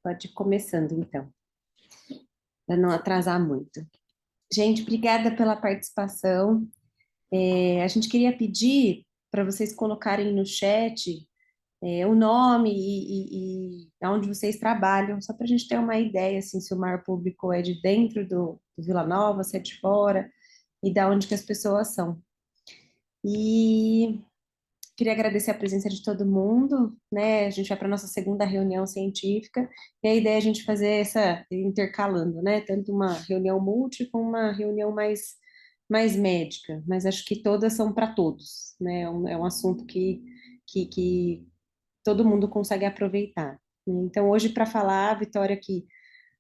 Pode ir começando, então, para não atrasar muito. Gente, obrigada pela participação. A gente queria pedir para vocês colocarem no chat o nome e aonde vocês trabalham, só para a gente ter uma ideia, assim, se o maior público é de dentro do Vila Nova, se é de fora, e da onde que as pessoas são. E queria agradecer a presença de todo mundo, né? A gente vai para a nossa segunda reunião científica, e a ideia é a gente fazer essa intercalando, né? Tanto uma reunião multi como uma reunião mais médica, mas acho que todas são para todos, né? É um assunto que todo mundo consegue aproveitar, né? Então, hoje, para falar, a Vitória que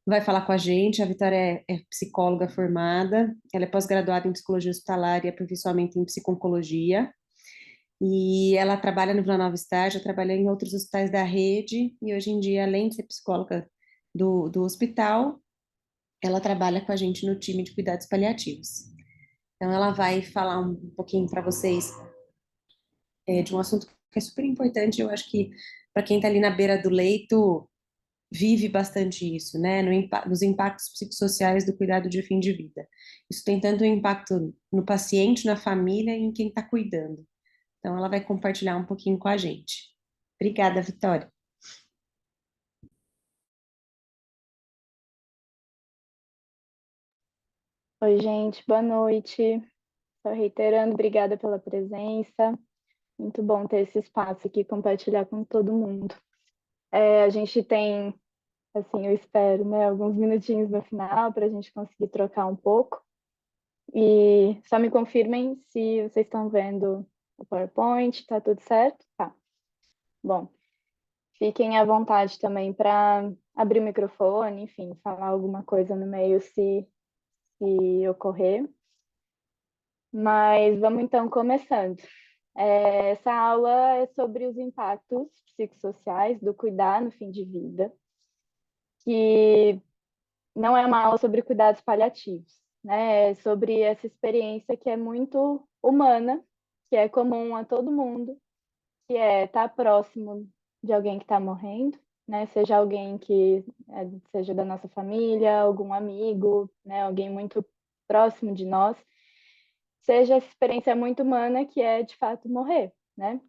vai falar com a gente. A Vitória é psicóloga formada, ela é pós-graduada em psicologia hospitalar e aperfeiçoamento em psico-oncologia. E ela trabalha no Vila Nova Estágio, trabalha em outros hospitais da rede, e hoje em dia, além de ser psicóloga do hospital, ela trabalha com a gente no time de cuidados paliativos. Então, ela vai falar um pouquinho para vocês de um assunto que é super importante. Eu acho que para quem está ali na beira do leito, vive bastante isso, né? Nos impactos psicossociais do cuidado de fim de vida. Isso tem tanto impacto no paciente, na família e em quem está cuidando. Então, ela vai compartilhar um pouquinho com a gente. Obrigada, Vitória. Oi, gente, boa noite. Só reiterando, obrigada pela presença. Muito bom ter esse espaço aqui, compartilhar com todo mundo. A gente tem, assim, eu espero, né, alguns minutinhos no final para a gente conseguir trocar um pouco. E só me confirmem se vocês estão vendo o PowerPoint, tá tudo certo? Tá. Bom, fiquem à vontade também para abrir o microfone, enfim, falar alguma coisa no meio se ocorrer. Mas vamos então começando. Essa aula é sobre os impactos psicossociais do cuidar no fim de vida, que não é uma aula sobre cuidados paliativos, né? É sobre essa experiência que é muito humana, que é comum a todo mundo, que é estar próximo de alguém que está morrendo, né? Seja alguém que seja da nossa família, algum amigo, né? Alguém muito próximo de nós, seja essa experiência muito humana que é de fato morrer, né?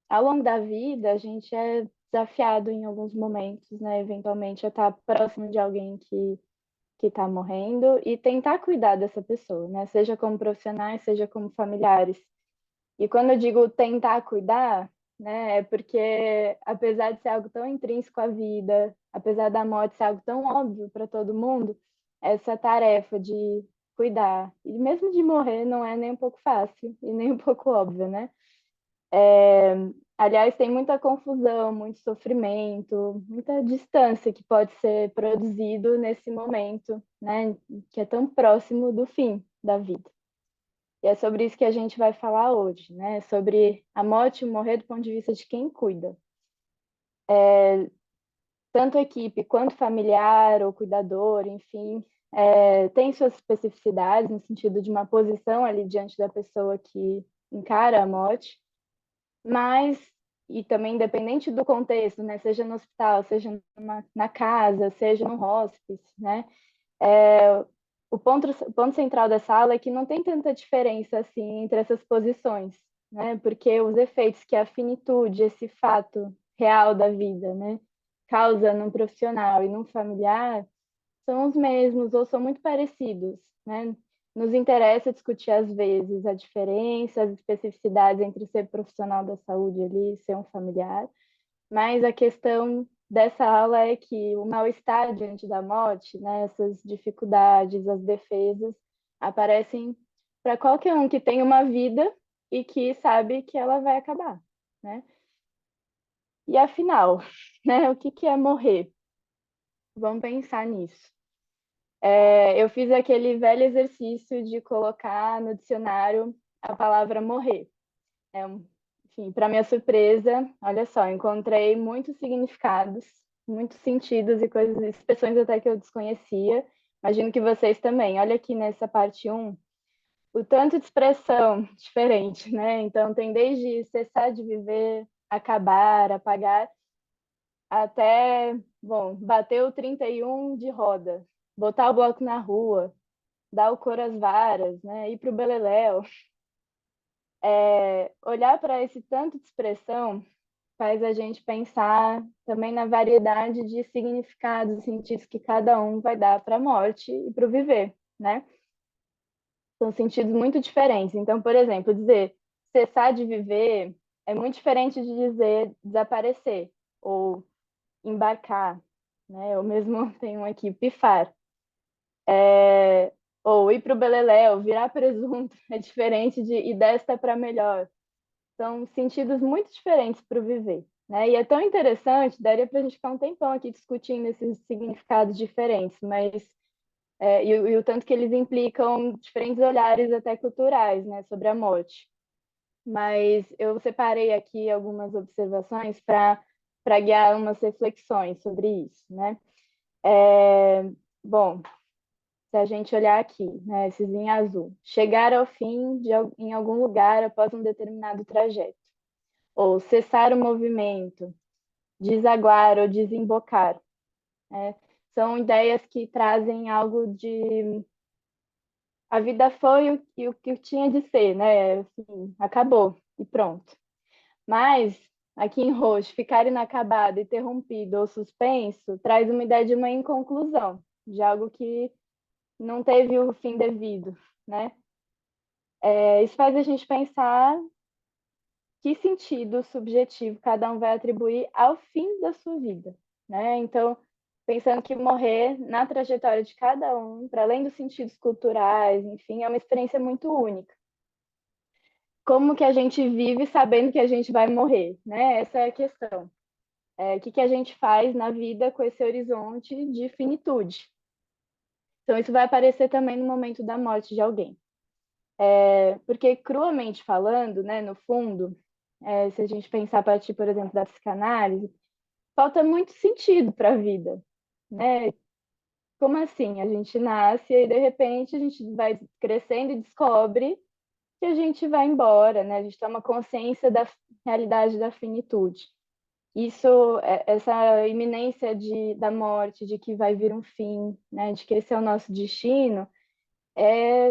Ao longo da vida, a gente é desafiado em alguns momentos, né? Eventualmente, a estar próximo de alguém que está morrendo e tentar cuidar dessa pessoa, né? Seja como profissionais, seja como familiares. E quando eu digo tentar cuidar, né, é porque apesar de ser algo tão intrínseco à vida, apesar da morte ser algo tão óbvio para todo mundo, essa tarefa de cuidar, e mesmo de morrer, não é nem um pouco fácil e nem um pouco óbvio, né? Aliás, tem muita confusão, muito sofrimento, muita distância que pode ser produzido nesse momento, né, que é tão próximo do fim da vida. E é sobre isso que a gente vai falar hoje, né? Sobre a morte e o morrer do ponto de vista de quem cuida. Tanto equipe quanto familiar ou cuidador, enfim, tem suas especificidades no sentido de uma posição ali diante da pessoa que encara a morte, mas, e também independente do contexto, né? Seja no hospital, seja na casa, seja no hospice, né? O ponto central dessa aula é que não tem tanta diferença assim entre essas posições, né? Porque os efeitos que a finitude, esse fato real da vida, né, causa num profissional e num familiar são os mesmos ou são muito parecidos, né? Nos interessa discutir às vezes a diferença, as especificidades entre ser profissional da saúde ali e ser um familiar, mas a questão dessa aula é que o mal-estar diante da morte, né, essas dificuldades, as defesas, aparecem para qualquer um que tem uma vida e que sabe que ela vai acabar, né? E afinal, né, o que é morrer? Vamos pensar nisso. Eu fiz aquele velho exercício de colocar no dicionário a palavra morrer. Enfim, para minha surpresa, olha só, encontrei muitos significados, muitos sentidos e coisas, expressões até que eu desconhecia. Imagino que vocês também. Olha aqui nessa parte um, o tanto de expressão diferente, né? Então tem desde cessar de viver, acabar, apagar, até, bom, bater o 31 de roda, botar o bloco na rua, dar o cor às varas, né? Ir para o beleléu. Olhar para esse tanto de expressão faz a gente pensar também na variedade de significados e sentidos que cada um vai dar para a morte e para o viver, né? São sentidos muito diferentes. Então, por exemplo, dizer cessar de viver é muito diferente de dizer desaparecer ou embarcar, né? Ou mesmo tem um aqui, pifar. Ou ir para o beleléu, virar presunto, é diferente de ir desta para melhor. São sentidos muito diferentes para o viver, né? E é tão interessante, daria para a gente ficar um tempão aqui discutindo esses significados diferentes, mas e o tanto que eles implicam diferentes olhares até culturais, né, sobre a morte. Mas eu separei aqui algumas observações para guiar umas reflexões sobre isso, né? Bom, se a gente olhar aqui, né, esses em azul, chegar ao fim em algum lugar após um determinado trajeto, ou cessar o movimento, desaguar ou desembocar, né? São ideias que trazem algo de a vida foi o que tinha de ser, né? Assim, acabou e pronto. Mas aqui em roxo, ficar inacabado, interrompido ou suspenso traz uma ideia de uma inconclusão, de algo que não teve o fim devido, né? Isso faz a gente pensar que sentido subjetivo cada um vai atribuir ao fim da sua vida, né? Então, pensando que morrer na trajetória de cada um, para além dos sentidos culturais, enfim, é uma experiência muito única. Como que a gente vive sabendo que a gente vai morrer, né? Essa é a questão. O que a gente faz na vida com esse horizonte de finitude? Então, isso vai aparecer também no momento da morte de alguém. Porque, cruamente falando, né, no fundo, se a gente pensar a partir, por exemplo, da psicanálise, falta muito sentido para a vida, né? Como assim? A gente nasce e, de repente, a gente vai crescendo e descobre que a gente vai embora, né? A gente toma consciência da realidade da finitude. Isso, essa iminência da morte, de que vai vir um fim, né? De que esse é o nosso destino,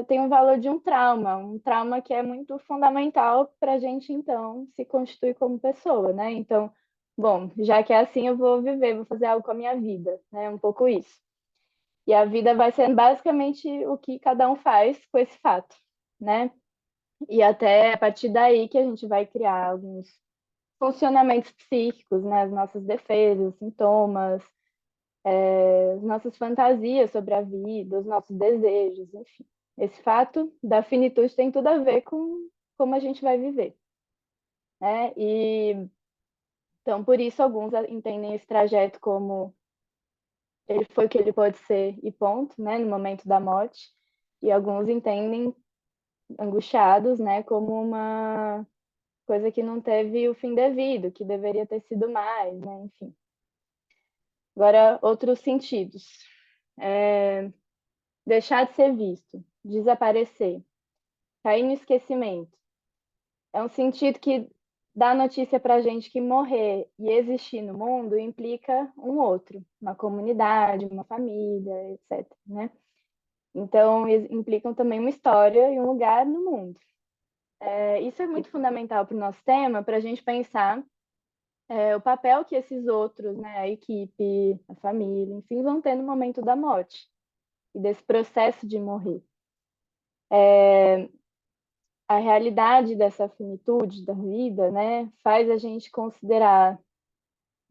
tem um valor de um trauma que é muito fundamental para a gente, então, se constituir como pessoa, né? Então, bom, já que é assim, eu vou viver, vou fazer algo com a minha vida, né? Um pouco isso. E a vida vai sendo basicamente o que cada um faz com esse fato, né? E até a partir daí que a gente vai criar alguns funcionamentos psíquicos, né? As nossas defesas, sintomas, as nossas fantasias sobre a vida, os nossos desejos, enfim. Esse fato da finitude tem tudo a ver com como a gente vai viver, né? E então, por isso, alguns entendem esse trajeto como ele foi o que ele pode ser e ponto, né? No momento da morte. E alguns entendem angustiados, né? Como uma coisa que não teve o fim devido, que deveria ter sido mais, né? Enfim. Agora, outros sentidos. Deixar de ser visto, desaparecer, cair no esquecimento. É um sentido que dá a notícia para a gente que morrer e existir no mundo implica um outro, uma comunidade, uma família, etc. Né? Então, implicam também uma história e um lugar no mundo. Isso é muito fundamental para o nosso tema, para a gente pensar o papel que esses outros, né, a equipe, a família, enfim, vão ter no momento da morte e desse processo de morrer. A realidade dessa finitude da vida, né, faz a gente considerar,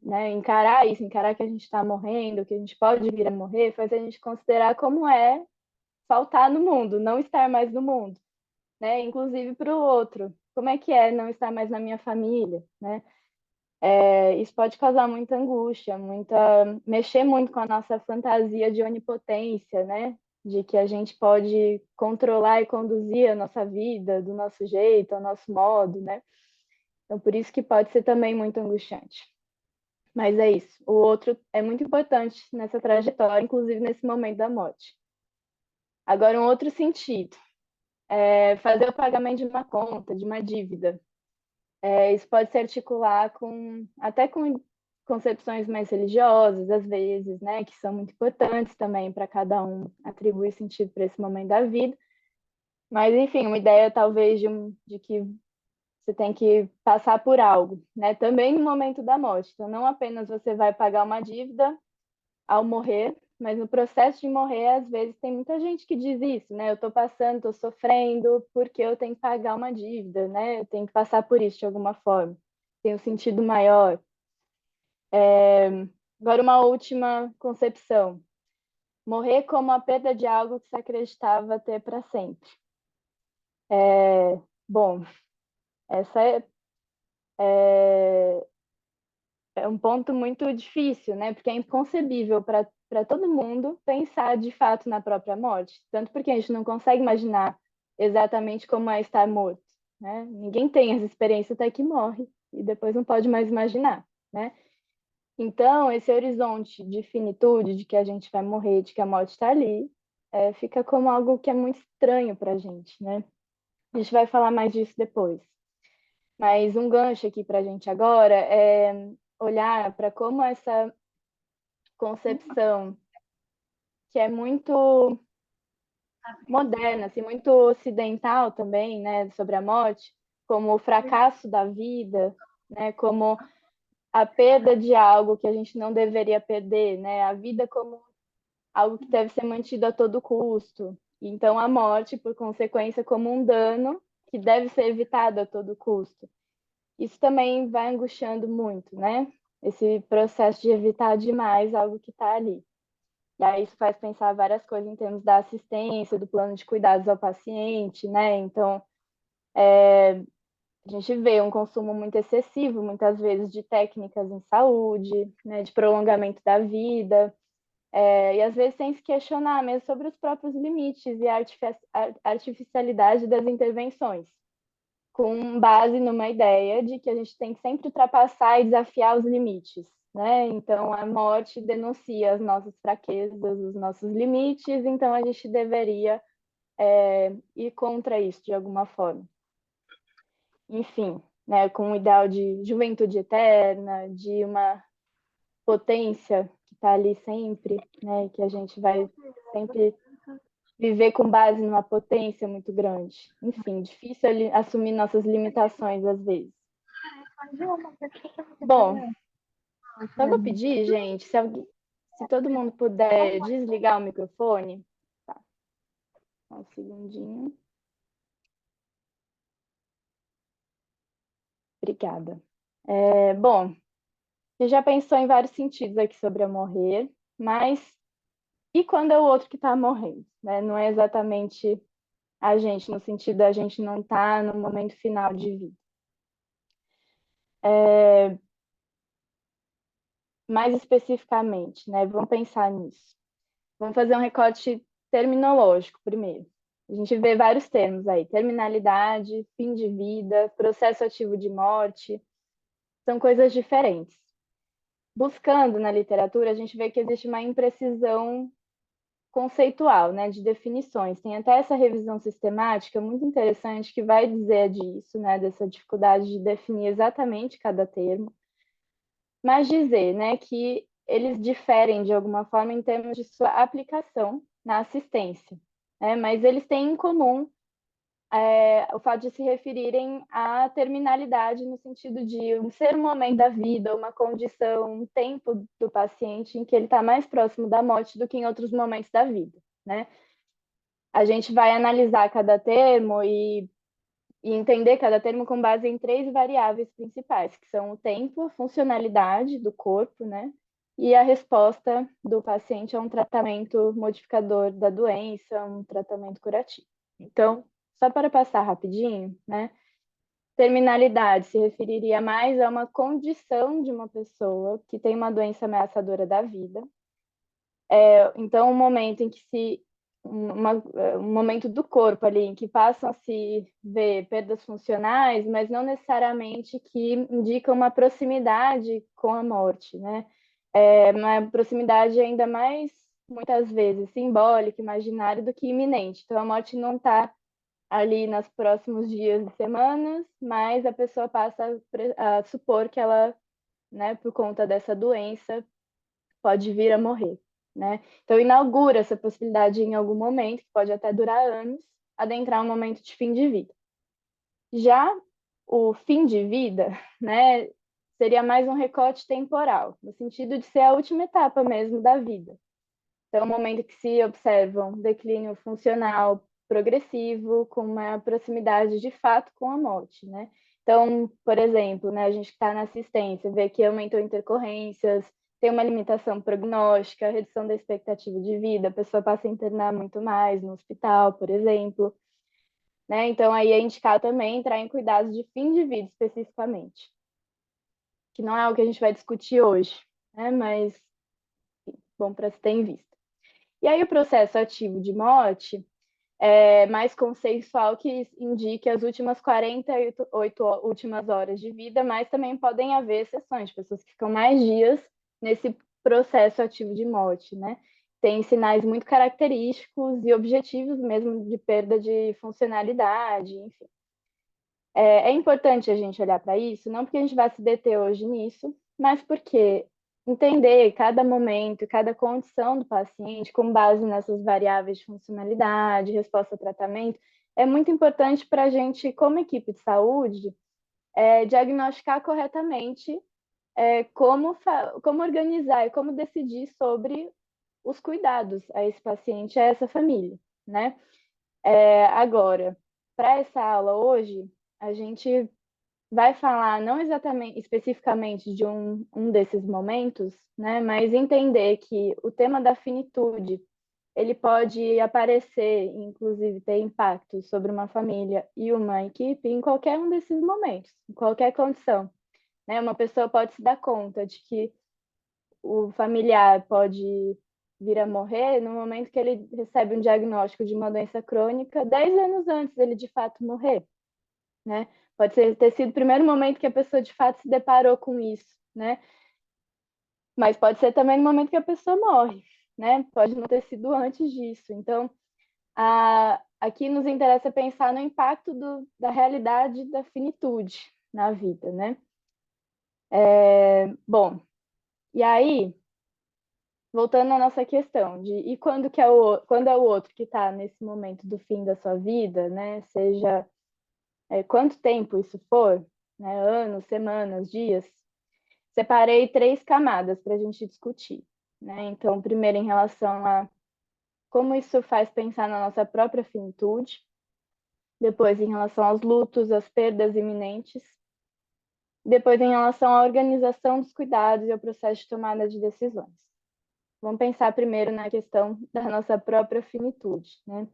né, encarar isso, encarar que a gente está morrendo, que a gente pode vir a morrer, faz a gente considerar como é faltar no mundo, não estar mais no mundo, né, inclusive para o outro. Como é que é não estar mais na minha família, né? Isso pode causar muita angústia, mexer muito com a nossa fantasia de onipotência, né? De que a gente pode controlar e conduzir a nossa vida do nosso jeito, ao nosso modo, né? Então, por isso que pode ser também muito angustiante. Mas é isso. O outro é muito importante nessa trajetória, inclusive nesse momento da morte. Agora, um outro sentido é fazer o pagamento de uma conta, de uma dívida. Isso pode se articular até com concepções mais religiosas, às vezes, né, que são muito importantes também para cada um atribuir sentido para esse momento da vida. Mas, enfim, uma ideia talvez de que você tem que passar por algo, né? Também no momento da morte. Então, não apenas você vai pagar uma dívida ao morrer, mas no processo de morrer, às vezes, tem muita gente que diz isso, né? Eu estou passando, estou sofrendo, porque eu tenho que pagar uma dívida, né? Eu tenho que passar por isso de alguma forma. Tem um sentido maior. Agora, uma última concepção. Morrer como a perda de algo que se acreditava ter para sempre. Bom, essa é um ponto muito difícil, né? Porque é inconcebível para todo mundo pensar de fato na própria morte. Tanto porque a gente não consegue imaginar exatamente como é estar morto, né? Ninguém tem essa experiência até que morre e depois não pode mais imaginar, né? Então, esse horizonte de finitude, de que a gente vai morrer, de que a morte está ali, fica como algo que é muito estranho para a gente, né? A gente vai falar mais disso depois. Mas um gancho aqui para a gente agora é olhar para como essa concepção, que é muito moderna, assim, muito ocidental também, né, sobre a morte, como o fracasso da vida, né, como a perda de algo que a gente não deveria perder, né, a vida como algo que deve ser mantido a todo custo. Então, a morte, por consequência, como um dano que deve ser evitado a todo custo. Isso também vai angustiando muito, né? Esse processo de evitar demais algo que está ali. E aí isso faz pensar várias coisas em termos da assistência, do plano de cuidados ao paciente, né? Então, a gente vê um consumo muito excessivo, muitas vezes, de técnicas em saúde, né? De prolongamento da vida, e às vezes sem se questionar mesmo sobre os próprios limites e a artificialidade das intervenções, com base numa ideia de que a gente tem que sempre ultrapassar e desafiar os limites, né? Então, a morte denuncia as nossas fraquezas, os nossos limites, então a gente deveria ir contra isso de alguma forma. Enfim, né, com o ideal de juventude eterna, de uma potência que está ali sempre, né, que a gente vai sempre viver com base numa potência muito grande. Enfim, difícil assumir nossas limitações às vezes. Bom, só vou pedir, gente, se todo mundo puder desligar o microfone. Tá, só um segundinho. Obrigada. Bom, você já pensou em vários sentidos aqui sobre a morrer, mas e quando é o outro que está morrendo, né? Não é exatamente a gente, no sentido da gente não estar no momento final de vida. Mais especificamente, né? Vamos pensar nisso. Vamos fazer um recorte terminológico primeiro. A gente vê vários termos aí: terminalidade, fim de vida, processo ativo de morte, são coisas diferentes. Buscando na literatura, a gente vê que existe uma imprecisão conceitual, né, de definições. Tem até essa revisão sistemática muito interessante que vai dizer disso, né, dessa dificuldade de definir exatamente cada termo, mas dizer, né, que eles diferem de alguma forma em termos de sua aplicação na assistência, né, mas eles têm em comum o fato de se referirem à terminalidade no sentido de ser um momento da vida, uma condição, um tempo do paciente em que ele está mais próximo da morte do que em outros momentos da vida, né? A gente vai analisar cada termo e entender cada termo com base em três variáveis principais, que são o tempo, a funcionalidade do corpo, né? E a resposta do paciente a um tratamento modificador da doença, um tratamento curativo. Então, só para passar rapidinho, né? Terminalidade se referiria mais a uma condição de uma pessoa que tem uma doença ameaçadora da vida. Então, um momento em que um momento do corpo ali em que passam a se ver perdas funcionais, mas não necessariamente que indicam uma proximidade com a morte, né? Uma proximidade ainda mais, muitas vezes, simbólica, imaginária do que iminente. Então, a morte não está ali nos próximos dias e semanas, mas a pessoa passa a supor que ela né, por conta dessa doença, pode vir a morrer, né? Então, inaugura essa possibilidade em algum momento, que pode até durar anos, adentrar um momento de fim de vida. Já o fim de vida, né, seria mais um recorte temporal, no sentido de ser a última etapa mesmo da vida. Então, é um momento que se observa um declínio funcional progressivo, com uma proximidade de fato com a morte, né? Então, por exemplo, né, a gente que está na assistência vê que aumentou intercorrências, tem uma limitação prognóstica, redução da expectativa de vida, a pessoa passa a internar muito mais no hospital, por exemplo, né? Então, aí é indicado também entrar em cuidados de fim de vida especificamente, que não é o que a gente vai discutir hoje, né? Mas, enfim, bom para se ter em vista. E aí o processo ativo de morte é mais consensual, que indique as últimas 48 últimas horas de vida, mas também podem haver exceções, pessoas que ficam mais dias nesse processo ativo de morte, né? Tem sinais muito característicos e objetivos mesmo de perda de funcionalidade, enfim. É importante a gente olhar para isso, não porque a gente vai se deter hoje nisso, mas porque entender cada momento, cada condição do paciente, com base nessas variáveis de funcionalidade, resposta ao tratamento, é muito importante para a gente, como equipe de saúde, diagnosticar corretamente como organizar e como decidir sobre os cuidados a esse paciente, a essa família, né? Agora, para essa aula hoje, a gente vai falar não exatamente, especificamente de um desses momentos, né, mas entender que o tema da finitude, ele pode aparecer, inclusive ter impacto sobre uma família e uma equipe em qualquer um desses momentos, em qualquer condição, né? Uma pessoa pode se dar conta de que o familiar pode vir a morrer no momento que ele recebe um diagnóstico de uma doença crônica, 10 anos antes dele de fato morrer, né? Pode ter sido o primeiro momento que a pessoa de fato se deparou com isso, né? Mas pode ser também no momento que a pessoa morre, né? Pode não ter sido antes disso. Então, aqui nos interessa pensar no impacto da realidade da finitude na vida, né? Bom, e aí, voltando à nossa questão de e quando é o outro que está nesse momento do fim da sua vida, né? Seja quanto tempo isso for, né? Anos, semanas, dias. Separei três camadas para a gente discutir, né? Então, primeiro em relação a como isso faz pensar na nossa própria finitude, depois em relação aos lutos, às perdas iminentes, depois em relação à organização dos cuidados e ao processo de tomada de decisões. Vamos pensar primeiro na questão da nossa própria finitude, né?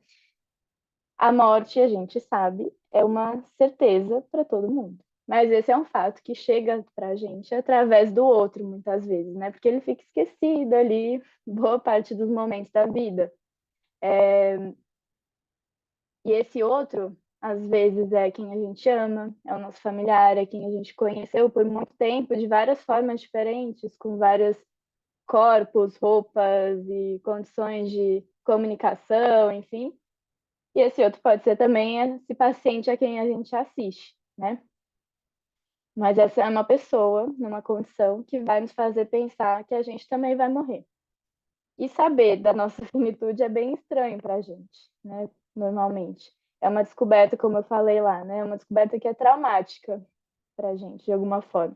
A morte, a gente sabe, é uma certeza para todo mundo. Mas esse é um fato que chega para a gente através do outro, muitas vezes, né? Porque ele fica esquecido ali boa parte dos momentos da vida. E esse outro, às vezes, é quem a gente ama, é o nosso familiar, é quem a gente conheceu por muito tempo, de várias formas diferentes, com vários corpos, roupas e condições de comunicação, enfim. E esse outro pode ser também esse paciente a quem a gente assiste, né? Mas essa é uma pessoa, numa condição, que vai nos fazer pensar que a gente também vai morrer. E saber da nossa finitude é bem estranho para a gente, né? Normalmente. É uma descoberta, como eu falei lá, né? É uma descoberta que é traumática para a gente, de alguma forma.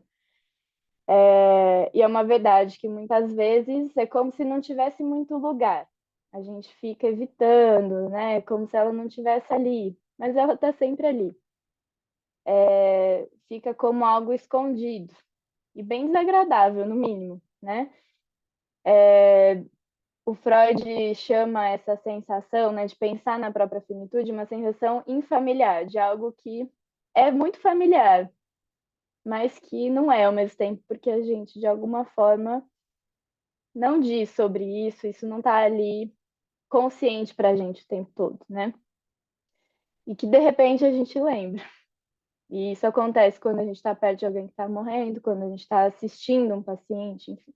E é uma verdade que muitas vezes é como se não tivesse muito lugar. A gente fica evitando, né? Como se ela não estivesse ali, mas ela está sempre ali. Fica como algo escondido e bem desagradável, no mínimo, né? O Freud chama essa sensação, né, de pensar na própria finitude, uma sensação infamiliar, de algo que é muito familiar, mas que não é ao mesmo tempo, porque a gente, de alguma forma, não diz sobre isso não está ali consciente para a gente o tempo todo, né? E que de repente a gente lembra. E isso acontece quando a gente está perto de alguém que está morrendo, quando a gente está assistindo um paciente, enfim.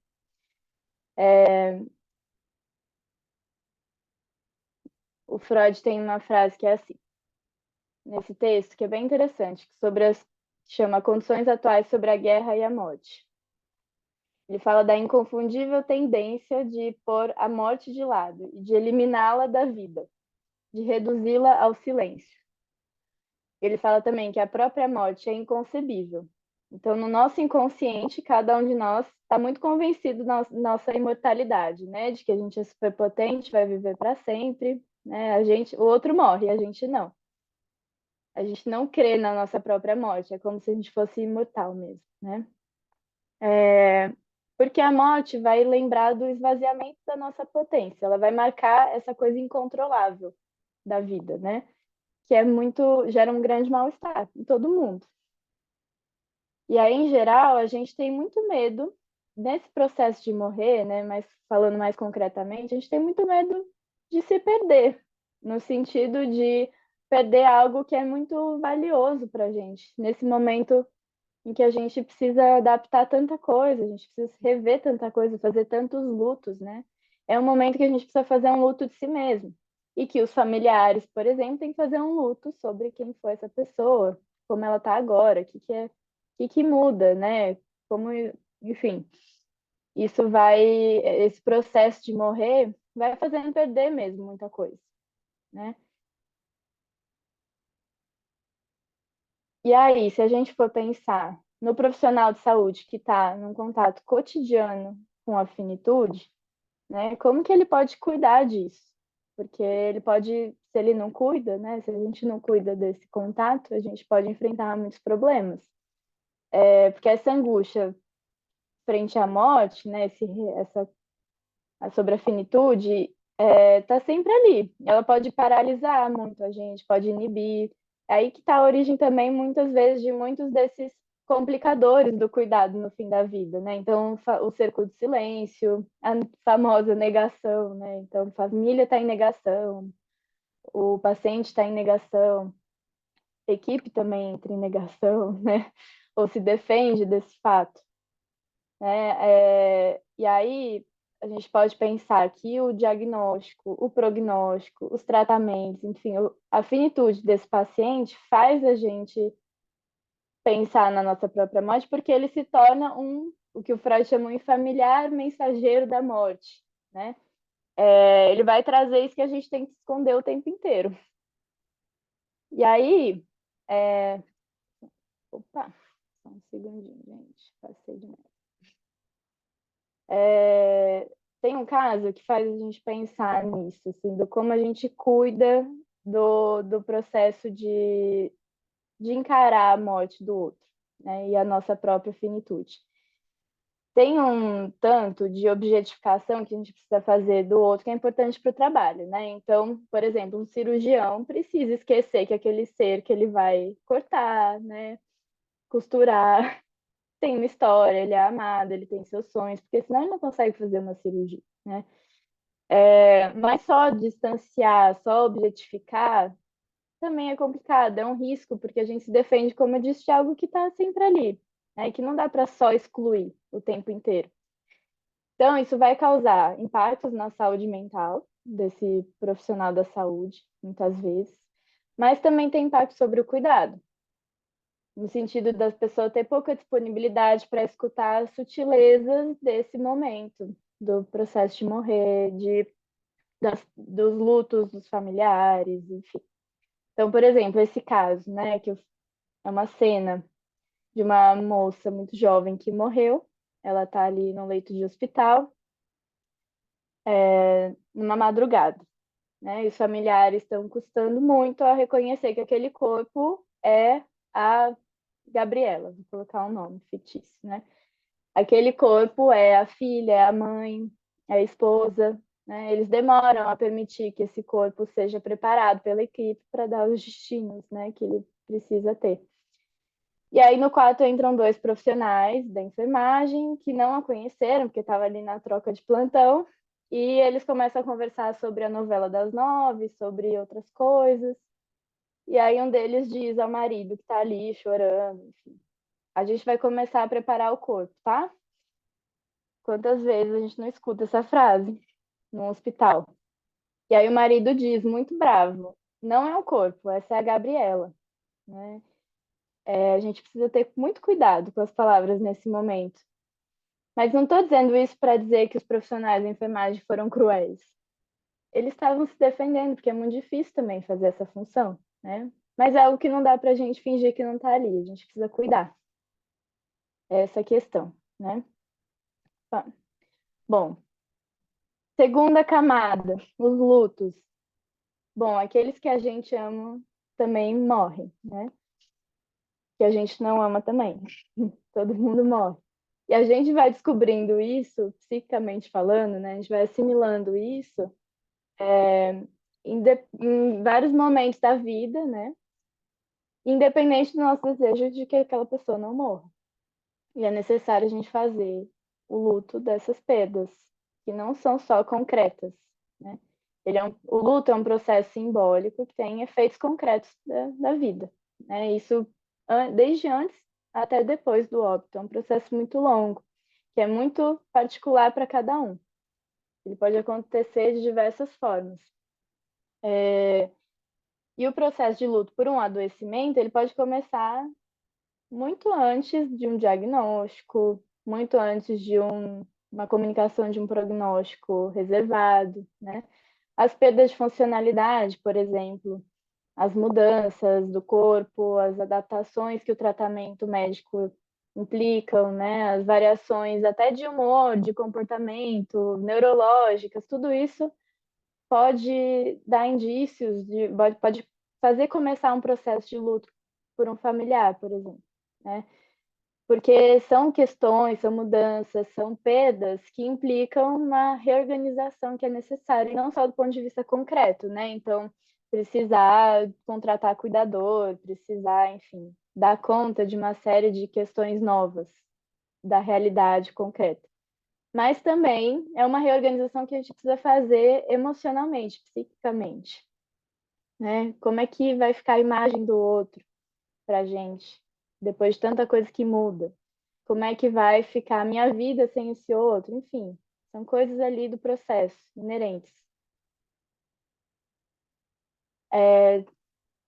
O Freud tem uma frase que é assim, nesse texto, que é bem interessante, chama Condições Atuais sobre a Guerra e a Morte. Ele fala da inconfundível tendência de pôr a morte de lado e de eliminá-la da vida, de reduzi-la ao silêncio. Ele fala também que a própria morte é inconcebível. Então, no nosso inconsciente, cada um de nós está muito convencido da nossa imortalidade, né? De que a gente é superpotente, vai viver para sempre, né? O outro morre, a gente não. A gente não crê na nossa própria morte, é como se a gente fosse imortal mesmo, né? Porque a morte vai lembrar do esvaziamento da nossa potência, ela vai marcar essa coisa incontrolável da vida, né? Que é muito, gera um grande mal-estar em todo mundo. E aí, em geral, a gente tem muito medo nesse processo de morrer, né? Mas falando mais concretamente, a gente tem muito medo de se perder, no sentido de perder algo que é muito valioso para a gente. Nesse momento em que a gente precisa adaptar tanta coisa, a gente precisa rever tanta coisa, fazer tantos lutos, né? É um momento que a gente precisa fazer um luto de si mesmo. E que os familiares, por exemplo, têm que fazer um luto sobre quem foi essa pessoa, como ela está agora, o que muda, né? Como, enfim, esse processo de morrer vai fazendo perder mesmo muita coisa, né? E aí, se a gente for pensar no profissional de saúde que está num contato cotidiano com a finitude, né, como que ele pode cuidar disso? Porque ele pode, se ele não cuida, né, se a gente não cuida desse contato, a gente pode enfrentar muitos problemas. Porque essa angústia frente à morte, né, sobre a finitude, está sempre ali. Ela pode paralisar muito a gente, pode inibir. É aí que está a origem também, muitas vezes, de muitos desses complicadores do cuidado no fim da vida, né? Então, o cerco de silêncio, a famosa negação, né? Então, a família está em negação, o paciente está em negação, a equipe também entra em negação, né? Ou se defende desse fato, né? E aí a gente pode pensar que o diagnóstico, o prognóstico, os tratamentos, enfim, a finitude desse paciente faz a gente pensar na nossa própria morte, porque ele se torna o que o Freud chamou de familiar mensageiro da morte, né? Ele vai trazer isso que a gente tem que esconder o tempo inteiro. E aí, opa, só um segundinho, gente, passei demais. Tem um caso que faz a gente pensar nisso, assim, do como a gente cuida do processo de encarar a morte do outro, né, e a nossa própria finitude. Tem um tanto de objetificação que a gente precisa fazer do outro que é importante para o trabalho, né? Então, por exemplo, um cirurgião precisa esquecer que aquele ser que ele vai cortar, né, costurar, tem uma história, ele é amado, ele tem seus sonhos, porque senão ele não consegue fazer uma cirurgia, né? Mas só distanciar, só objetificar, também é complicado, é um risco, porque a gente se defende, como eu disse, de algo que está sempre ali, né? Que não dá para só excluir o tempo inteiro. Então, isso vai causar impactos na saúde mental desse profissional da saúde, muitas vezes, mas também tem impacto sobre o cuidado, no sentido das pessoas ter pouca disponibilidade para escutar as sutilezas desse momento, do processo de morrer, dos lutos dos familiares, enfim. Então, por exemplo, esse caso, né, é uma cena de uma moça muito jovem que morreu, ela está ali no leito de hospital, numa madrugada, né, e os familiares estão custando muito a reconhecer que aquele corpo é a Gabriela, vou colocar um nome fictício, né? Aquele corpo é a filha, é a mãe, é a esposa, né? Eles demoram a permitir que esse corpo seja preparado pela equipe para dar os destinos, né, que ele precisa ter. E aí no quarto entram dois profissionais da enfermagem que não a conheceram, porque estava ali na troca de plantão, e eles começam a conversar sobre a novela das nove, sobre outras coisas. E aí um deles diz ao marido que está ali chorando, enfim, a gente vai começar a preparar o corpo, tá? Quantas vezes a gente não escuta essa frase no hospital? E aí o marido diz, muito bravo, não é o corpo, essa é a Gabriela, né? A gente precisa ter muito cuidado com as palavras nesse momento, Mas não estou dizendo isso para dizer que os profissionais da enfermagem foram cruéis. Eles estavam se defendendo, porque é muito difícil também fazer essa função, né? Mas é algo que não dá para a gente fingir que não está ali, a gente precisa cuidar. É essa a questão, né? Tá. Bom, segunda camada, os lutos. Bom, aqueles que a gente ama também morrem, né? Que a gente não ama também. Todo mundo morre. E a gente vai descobrindo isso, psicamente falando, né? A gente vai assimilando isso em vários momentos da vida, né? Independente do nosso desejo de que aquela pessoa não morra. E é necessário a gente fazer o luto dessas perdas, que não são só concretas, né? O luto é um processo simbólico que tem efeitos concretos da vida, né? Isso desde antes até depois do óbito. É um processo muito longo, que é muito particular para cada um. Ele pode acontecer de diversas formas. E o processo de luto por um adoecimento, ele pode começar muito antes de um diagnóstico, muito antes de uma comunicação de um prognóstico reservado, né? As perdas de funcionalidade, por exemplo, as mudanças do corpo, as adaptações que o tratamento médico implicam, né? As variações até de humor, de comportamento, neurológicas, tudo isso pode dar indícios pode fazer começar um processo de luto por um familiar, por exemplo, né? Porque são questões, são mudanças, são perdas que implicam uma reorganização que é necessária, e não só do ponto de vista concreto, né? Então, precisar contratar cuidador, precisar, enfim, dar conta de uma série de questões novas da realidade concreta. Mas também é uma reorganização que a gente precisa fazer emocionalmente, psiquicamente, né? Como é que vai ficar a imagem do outro para a gente, depois de tanta coisa que muda? Como é que vai ficar a minha vida sem esse outro? Enfim, são coisas ali do processo, inerentes.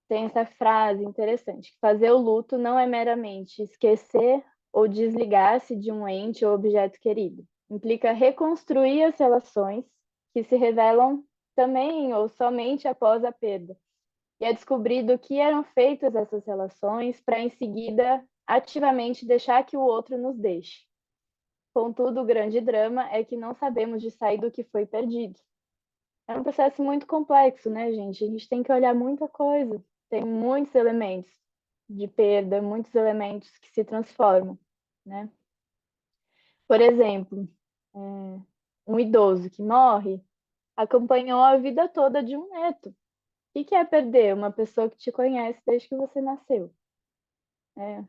Tem essa frase interessante, que fazer o luto não é meramente esquecer ou desligar-se de um ente ou objeto querido. Implica reconstruir as relações que se revelam também ou somente após a perda. E é descobrir do que eram feitas essas relações para, em seguida, ativamente deixar que o outro nos deixe. Contudo, o grande drama é que não sabemos de sair do que foi perdido. É um processo muito complexo, né, gente? A gente tem que olhar muita coisa. Tem muitos elementos de perda, muitos elementos que se transformam, né? Por exemplo, um idoso que morre acompanhou a vida toda de um neto. O que é perder uma pessoa que te conhece desde que você nasceu? É,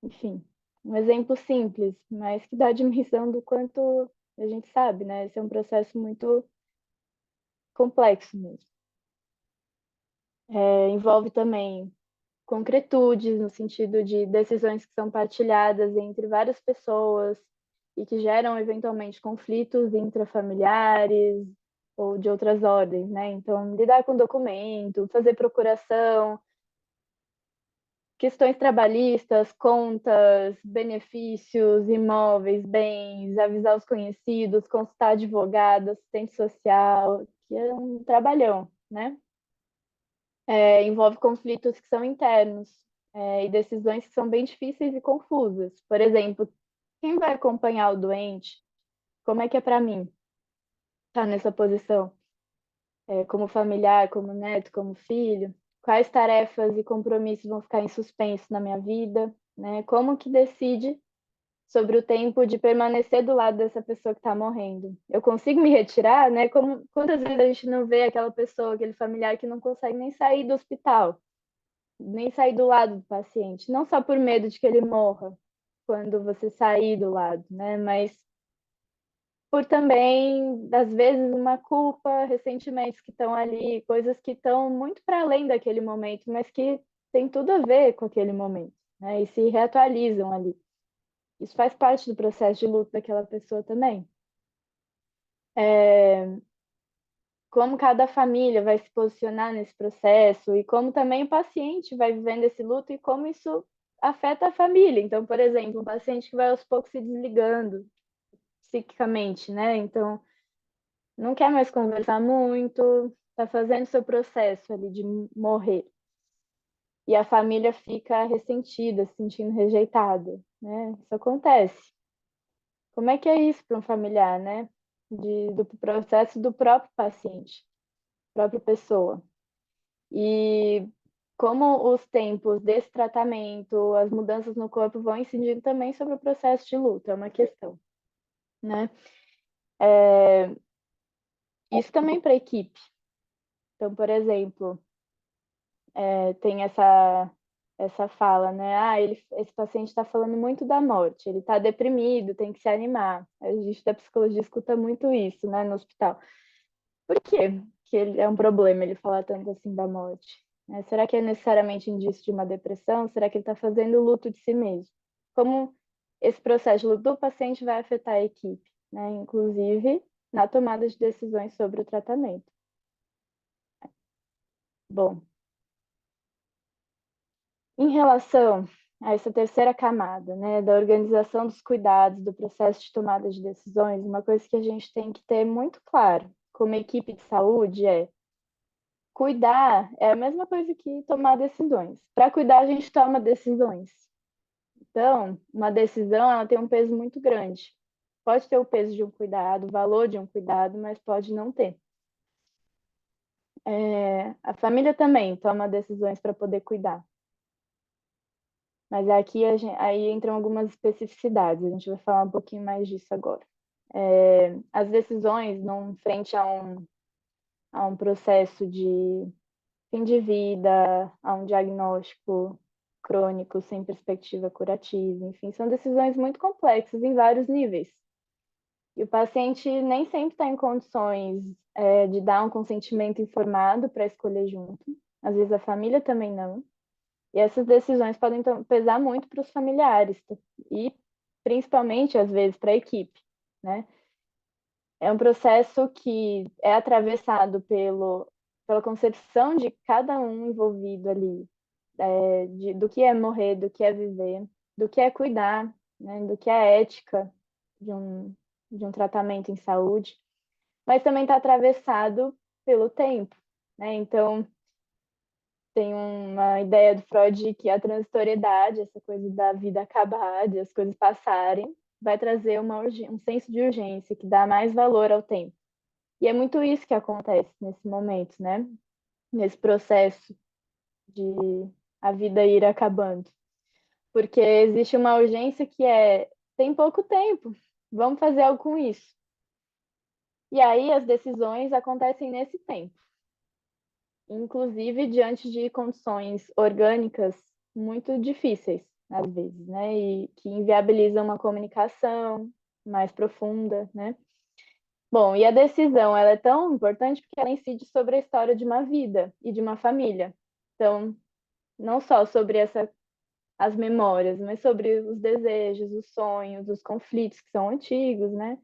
enfim, um exemplo simples, mas que dá a dimensão do quanto a gente sabe, né? Esse é um processo muito complexo mesmo. Envolve também concretudes, no sentido de decisões que são partilhadas entre várias pessoas e que geram eventualmente conflitos intrafamiliares ou de outras ordens, né? Então, lidar com documento, fazer procuração, questões trabalhistas, contas, benefícios, imóveis, bens, avisar os conhecidos, consultar advogado, assistente social, que é um trabalhão, né? Envolve conflitos que são internos, e decisões que são bem difíceis e confusas. Por exemplo, quem vai acompanhar o doente? Como é que é para mim estar nessa posição? Como familiar, como neto, como filho? Quais tarefas e compromissos vão ficar em suspenso na minha vida? Né? Como que decide sobre o tempo de permanecer do lado dessa pessoa que está morrendo? Eu consigo me retirar, né? Quantas vezes a gente não vê aquela pessoa, aquele familiar que não consegue nem sair do hospital, nem sair do lado do paciente, não só por medo de que ele morra quando você sair do lado, né? Mas por também, às vezes, uma culpa, ressentimentos que estão ali, coisas que estão muito para além daquele momento, mas que tem tudo a ver com aquele momento, né? E se reatualizam ali. Isso faz parte do processo de luto daquela pessoa também. Como cada família vai se posicionar nesse processo e como também o paciente vai vivendo esse luto e como isso afeta a família. Então, por exemplo, um paciente que vai aos poucos se desligando psiquicamente, né? Então, não quer mais conversar muito, está fazendo seu processo ali de morrer. E a família fica ressentida, se sentindo rejeitada, né? Isso acontece. Como é que é isso para um familiar, né? Do processo do próprio paciente, própria pessoa. E como os tempos desse tratamento, as mudanças no corpo vão incidindo também sobre o processo de luto, é uma questão, né? Isso também para a equipe. Então, por exemplo, tem essa fala, né? Esse paciente está falando muito da morte, ele está deprimido, tem que se animar. A gente da psicologia escuta muito isso, né, no hospital. Por quê que é um problema ele falar tanto assim da morte? Será que é necessariamente indício de uma depressão? Será que ele está fazendo o luto de si mesmo? Como esse processo de luto do paciente vai afetar a equipe, né? Inclusive na tomada de decisões sobre o tratamento. Bom, em relação a essa terceira camada, né, da organização dos cuidados, do processo de tomada de decisões, uma coisa que a gente tem que ter muito claro como equipe de saúde é cuidar é a mesma coisa que tomar decisões. Para cuidar, a gente toma decisões. Então, uma decisão ela tem um peso muito grande. Pode ter o peso de um cuidado, o valor de um cuidado, mas pode não ter. A família também toma decisões para poder cuidar. Mas aqui aí entram algumas especificidades, a gente vai falar um pouquinho mais disso agora. As decisões, frente a um processo de fim de vida, a um diagnóstico crônico sem perspectiva curativa, enfim, são decisões muito complexas em vários níveis. E o paciente nem sempre está em condições de dar um consentimento informado para escolher junto, às vezes a família também não. E essas decisões podem pesar muito para os familiares e principalmente, às vezes, para a equipe, né? É um processo que é atravessado pela concepção de cada um envolvido ali, do que é morrer, do que é viver, do que é cuidar, né? Do que é a ética de um tratamento em saúde, mas também está atravessado pelo tempo, né? Então, tem uma ideia do Freud que a transitoriedade, essa coisa da vida acabar, de as coisas passarem, vai trazer um senso de urgência que dá mais valor ao tempo. E é muito isso que acontece nesse momento, né? Nesse processo de a vida ir acabando. Porque existe uma urgência que tem pouco tempo, vamos fazer algo com isso. E aí as decisões acontecem nesse tempo, inclusive diante de condições orgânicas muito difíceis, às vezes, né? E que inviabilizam uma comunicação mais profunda, né? Bom, e a decisão, ela é tão importante porque ela incide sobre a história de uma vida e de uma família. Então, não só sobre as memórias, mas sobre os desejos, os sonhos, os conflitos que são antigos, né?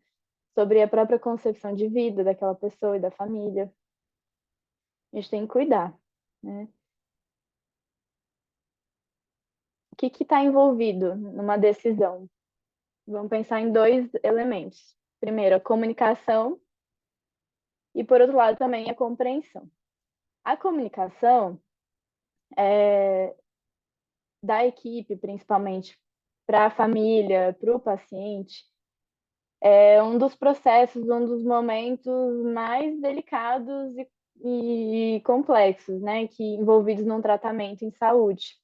Sobre a própria concepção de vida daquela pessoa e da família. A gente tem que cuidar, né? O que está envolvido numa decisão? Vamos pensar em dois elementos. Primeiro, a comunicação e, por outro lado, também a compreensão. A comunicação da equipe, principalmente para a família, para o paciente, é um dos processos, um dos momentos mais delicados e complexos, né, que envolvidos num tratamento em saúde,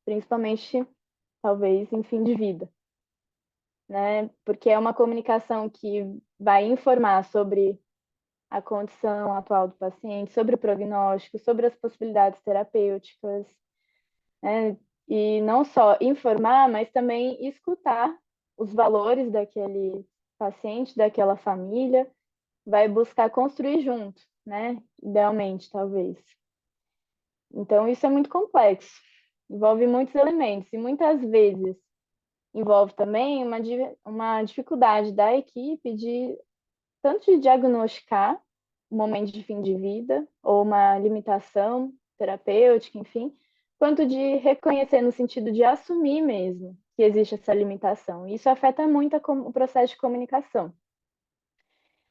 principalmente, talvez, em fim de vida, né, porque é uma comunicação que vai informar sobre a condição atual do paciente, sobre o prognóstico, sobre as possibilidades terapêuticas, né, e não só informar, mas também escutar os valores daquele paciente, daquela família, vai buscar construir junto, né? Idealmente, talvez. Então, isso é muito complexo, envolve muitos elementos e muitas vezes envolve também uma dificuldade da equipe de tanto de diagnosticar um momento de fim de vida ou uma limitação terapêutica, enfim, quanto de reconhecer no sentido de assumir mesmo que existe essa limitação. Isso afeta muito o processo de comunicação.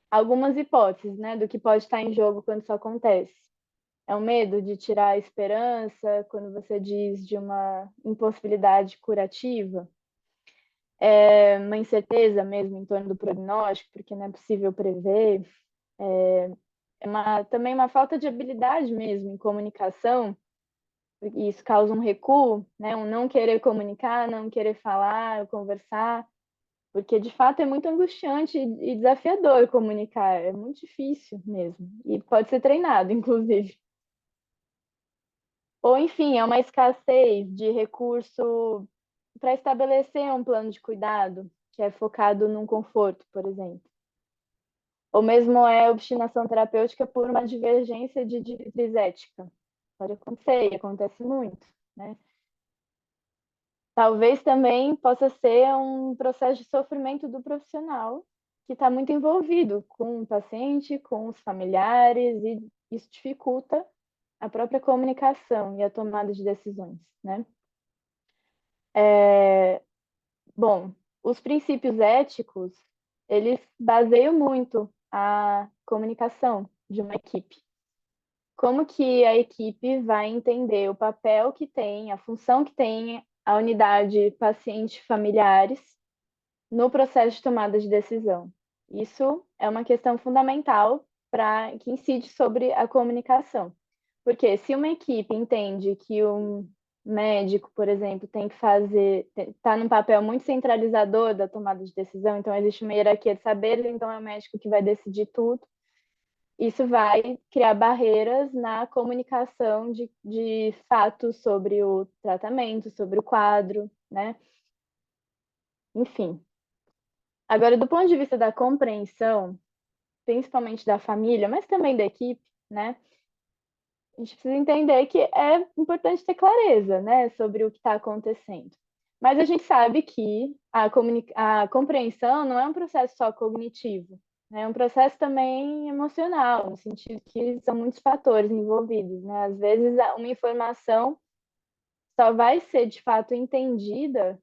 Algumas hipóteses, né, do que pode estar em jogo quando isso acontece. É o medo de tirar a esperança, quando você diz de uma impossibilidade curativa. É uma incerteza mesmo em torno do prognóstico, porque não é possível prever. Também uma falta de habilidade mesmo em comunicação, e isso causa um recuo, né? Um não querer comunicar, não querer falar, conversar, porque de fato é muito angustiante e desafiador comunicar, é muito difícil mesmo, e pode ser treinado, inclusive. Ou, enfim, é uma escassez de recurso para estabelecer um plano de cuidado que é focado num conforto, por exemplo. Ou mesmo é obstinação terapêutica por uma divergência de diretriz ética. Pode acontecer, e acontece muito, né? Talvez também possa ser um processo de sofrimento do profissional que está muito envolvido com o paciente, com os familiares, e isso dificulta a própria comunicação e a tomada de decisões, né? Bom, os princípios éticos, eles baseiam muito a comunicação de uma equipe. Como que a equipe vai entender o papel que tem, a função que tem a unidade paciente-familiares no processo de tomada de decisão. Isso é uma questão fundamental para que incide sobre a comunicação. Porque se uma equipe entende que um médico, por exemplo, tem que está num papel muito centralizador da tomada de decisão, então existe uma hierarquia de saberes, então é o médico que vai decidir tudo. Isso vai criar barreiras na comunicação de fatos sobre o tratamento, sobre o quadro, né? Enfim. Agora, do ponto de vista da compreensão, principalmente da família, mas também da equipe, né? A gente precisa entender que é importante ter clareza, né, sobre o que está acontecendo. Mas a gente sabe que a compreensão não é um processo só cognitivo, né? É um processo também emocional, no sentido que são muitos fatores envolvidos, né? Às vezes, uma informação só vai ser de fato entendida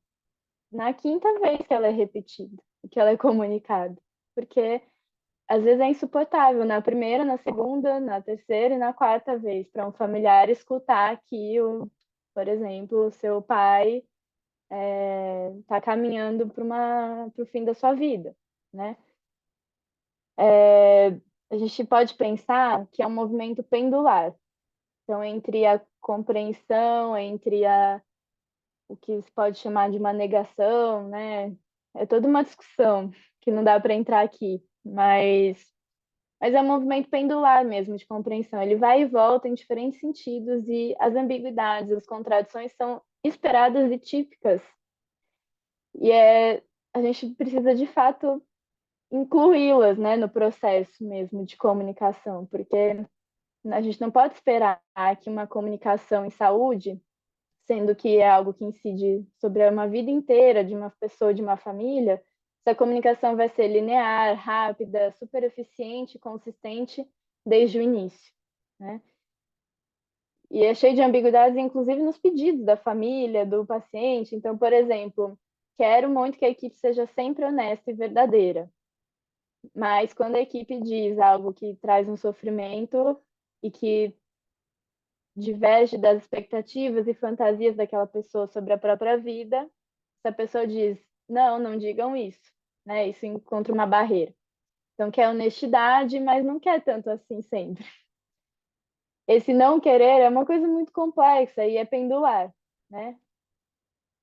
na quinta vez que ela é repetida, que ela é comunicada, porque às vezes é insuportável na primeira, na segunda, na terceira e na quarta vez para um familiar escutar que, por exemplo, o seu pai está caminhando para o fim da sua vida, né? A gente pode pensar que é um movimento pendular. Então, entre a compreensão, o que se pode chamar de uma negação, né? É toda uma discussão que não dá para entrar aqui, mas é um movimento pendular mesmo de compreensão. Ele vai e volta em diferentes sentidos e as ambiguidades, as contradições são esperadas e típicas. E a gente precisa, de fato, incluí-las, né, no processo mesmo de comunicação, porque a gente não pode esperar que uma comunicação em saúde, sendo que é algo que incide sobre uma vida inteira de uma pessoa, de uma família, essa comunicação vai ser linear, rápida, super eficiente, consistente desde o início, né? E é cheio de ambiguidades, inclusive nos pedidos da família, do paciente. Então, por exemplo, quero muito que a equipe seja sempre honesta e verdadeira, mas quando a equipe diz algo que traz um sofrimento e que diverge das expectativas e fantasias daquela pessoa sobre a própria vida, essa pessoa diz: não, não digam isso, né? Isso encontra uma barreira. Então, quer honestidade, mas não quer tanto assim sempre. Esse não querer é uma coisa muito complexa e é pendular, né?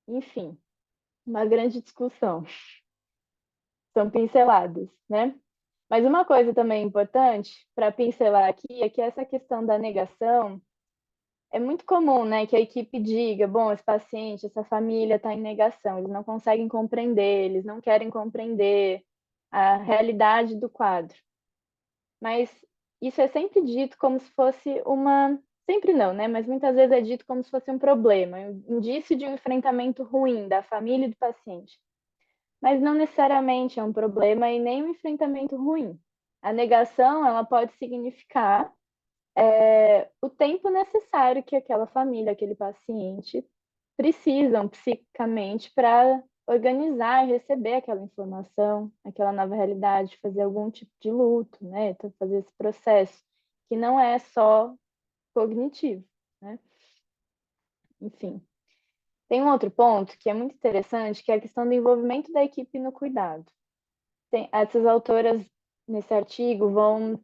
Enfim, uma grande discussão. São pinceladas, né? Mas uma coisa também importante para pincelar aqui é que essa questão da negação é muito comum, né, que a equipe diga, bom, esse paciente, essa família está em negação, eles não conseguem compreender, eles não querem compreender a realidade do quadro. Mas isso é sempre dito como se fosse uma... Sempre não, né? Mas muitas vezes é dito como se fosse um problema, um indício de um enfrentamento ruim da família e do paciente. Mas não necessariamente é um problema e nem um enfrentamento ruim. A negação, ela pode significar o tempo necessário que aquela família, aquele paciente precisam psiquicamente para organizar e receber aquela informação, aquela nova realidade, fazer algum tipo de luto, né? Então, fazer esse processo, que não é só cognitivo, né? Enfim. Tem um outro ponto que é muito interessante, que é a questão do envolvimento da equipe no cuidado. Essas autoras, nesse artigo, vão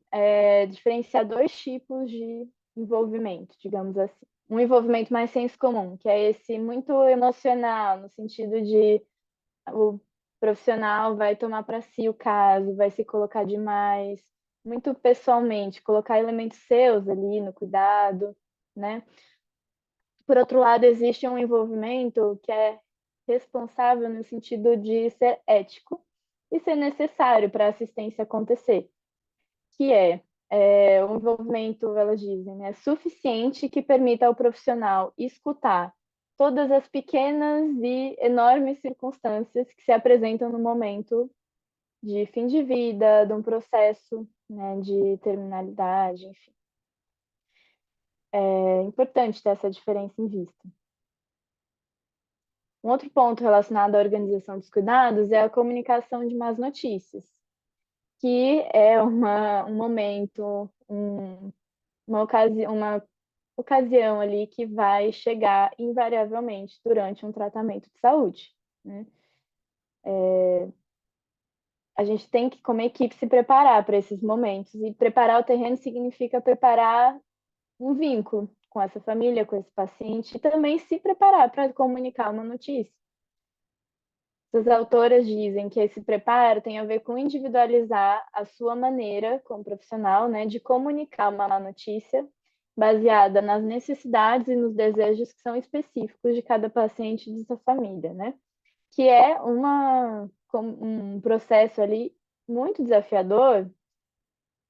diferenciar dois tipos de envolvimento, digamos assim. Um envolvimento mais senso comum, que é esse muito emocional, no sentido de o profissional vai tomar para si o caso, vai se colocar demais, muito pessoalmente, colocar elementos seus ali no cuidado, né? Por outro lado, existe um envolvimento que é responsável no sentido de ser ético e ser necessário para a assistência acontecer, que é um envolvimento, elas dizem, né, suficiente que permita ao profissional escutar todas as pequenas e enormes circunstâncias que se apresentam no momento de fim de vida, de um processo, né, de terminalidade, enfim. É importante ter essa diferença em vista. Um outro ponto relacionado à organização dos cuidados é a comunicação de más notícias, que é um momento, uma ocasião ali que vai chegar invariavelmente durante um tratamento de saúde, né? A gente tem que, como equipe, se preparar para esses momentos, e preparar o terreno significa preparar um vínculo com essa família, com esse paciente, e também se preparar para comunicar uma notícia. As autoras dizem que esse preparo tem a ver com individualizar a sua maneira como profissional, né, de comunicar uma má notícia, baseada nas necessidades e nos desejos que são específicos de cada paciente e de sua família, né? Que é um processo ali muito desafiador,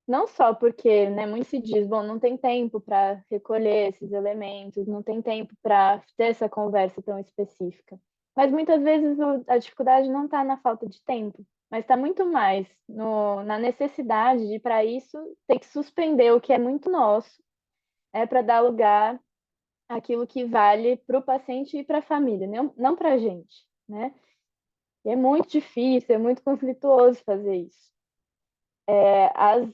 não só porque, né, muito se diz, bom, não tem tempo para recolher esses elementos, não tem tempo para ter essa conversa tão específica. Mas muitas vezes a dificuldade não está na falta de tempo, mas está muito mais na necessidade de, para isso, ter que suspender o que é muito nosso, para dar lugar àquilo que vale para o paciente e para a família, não para a gente, né? E é muito difícil, é muito conflituoso fazer isso. As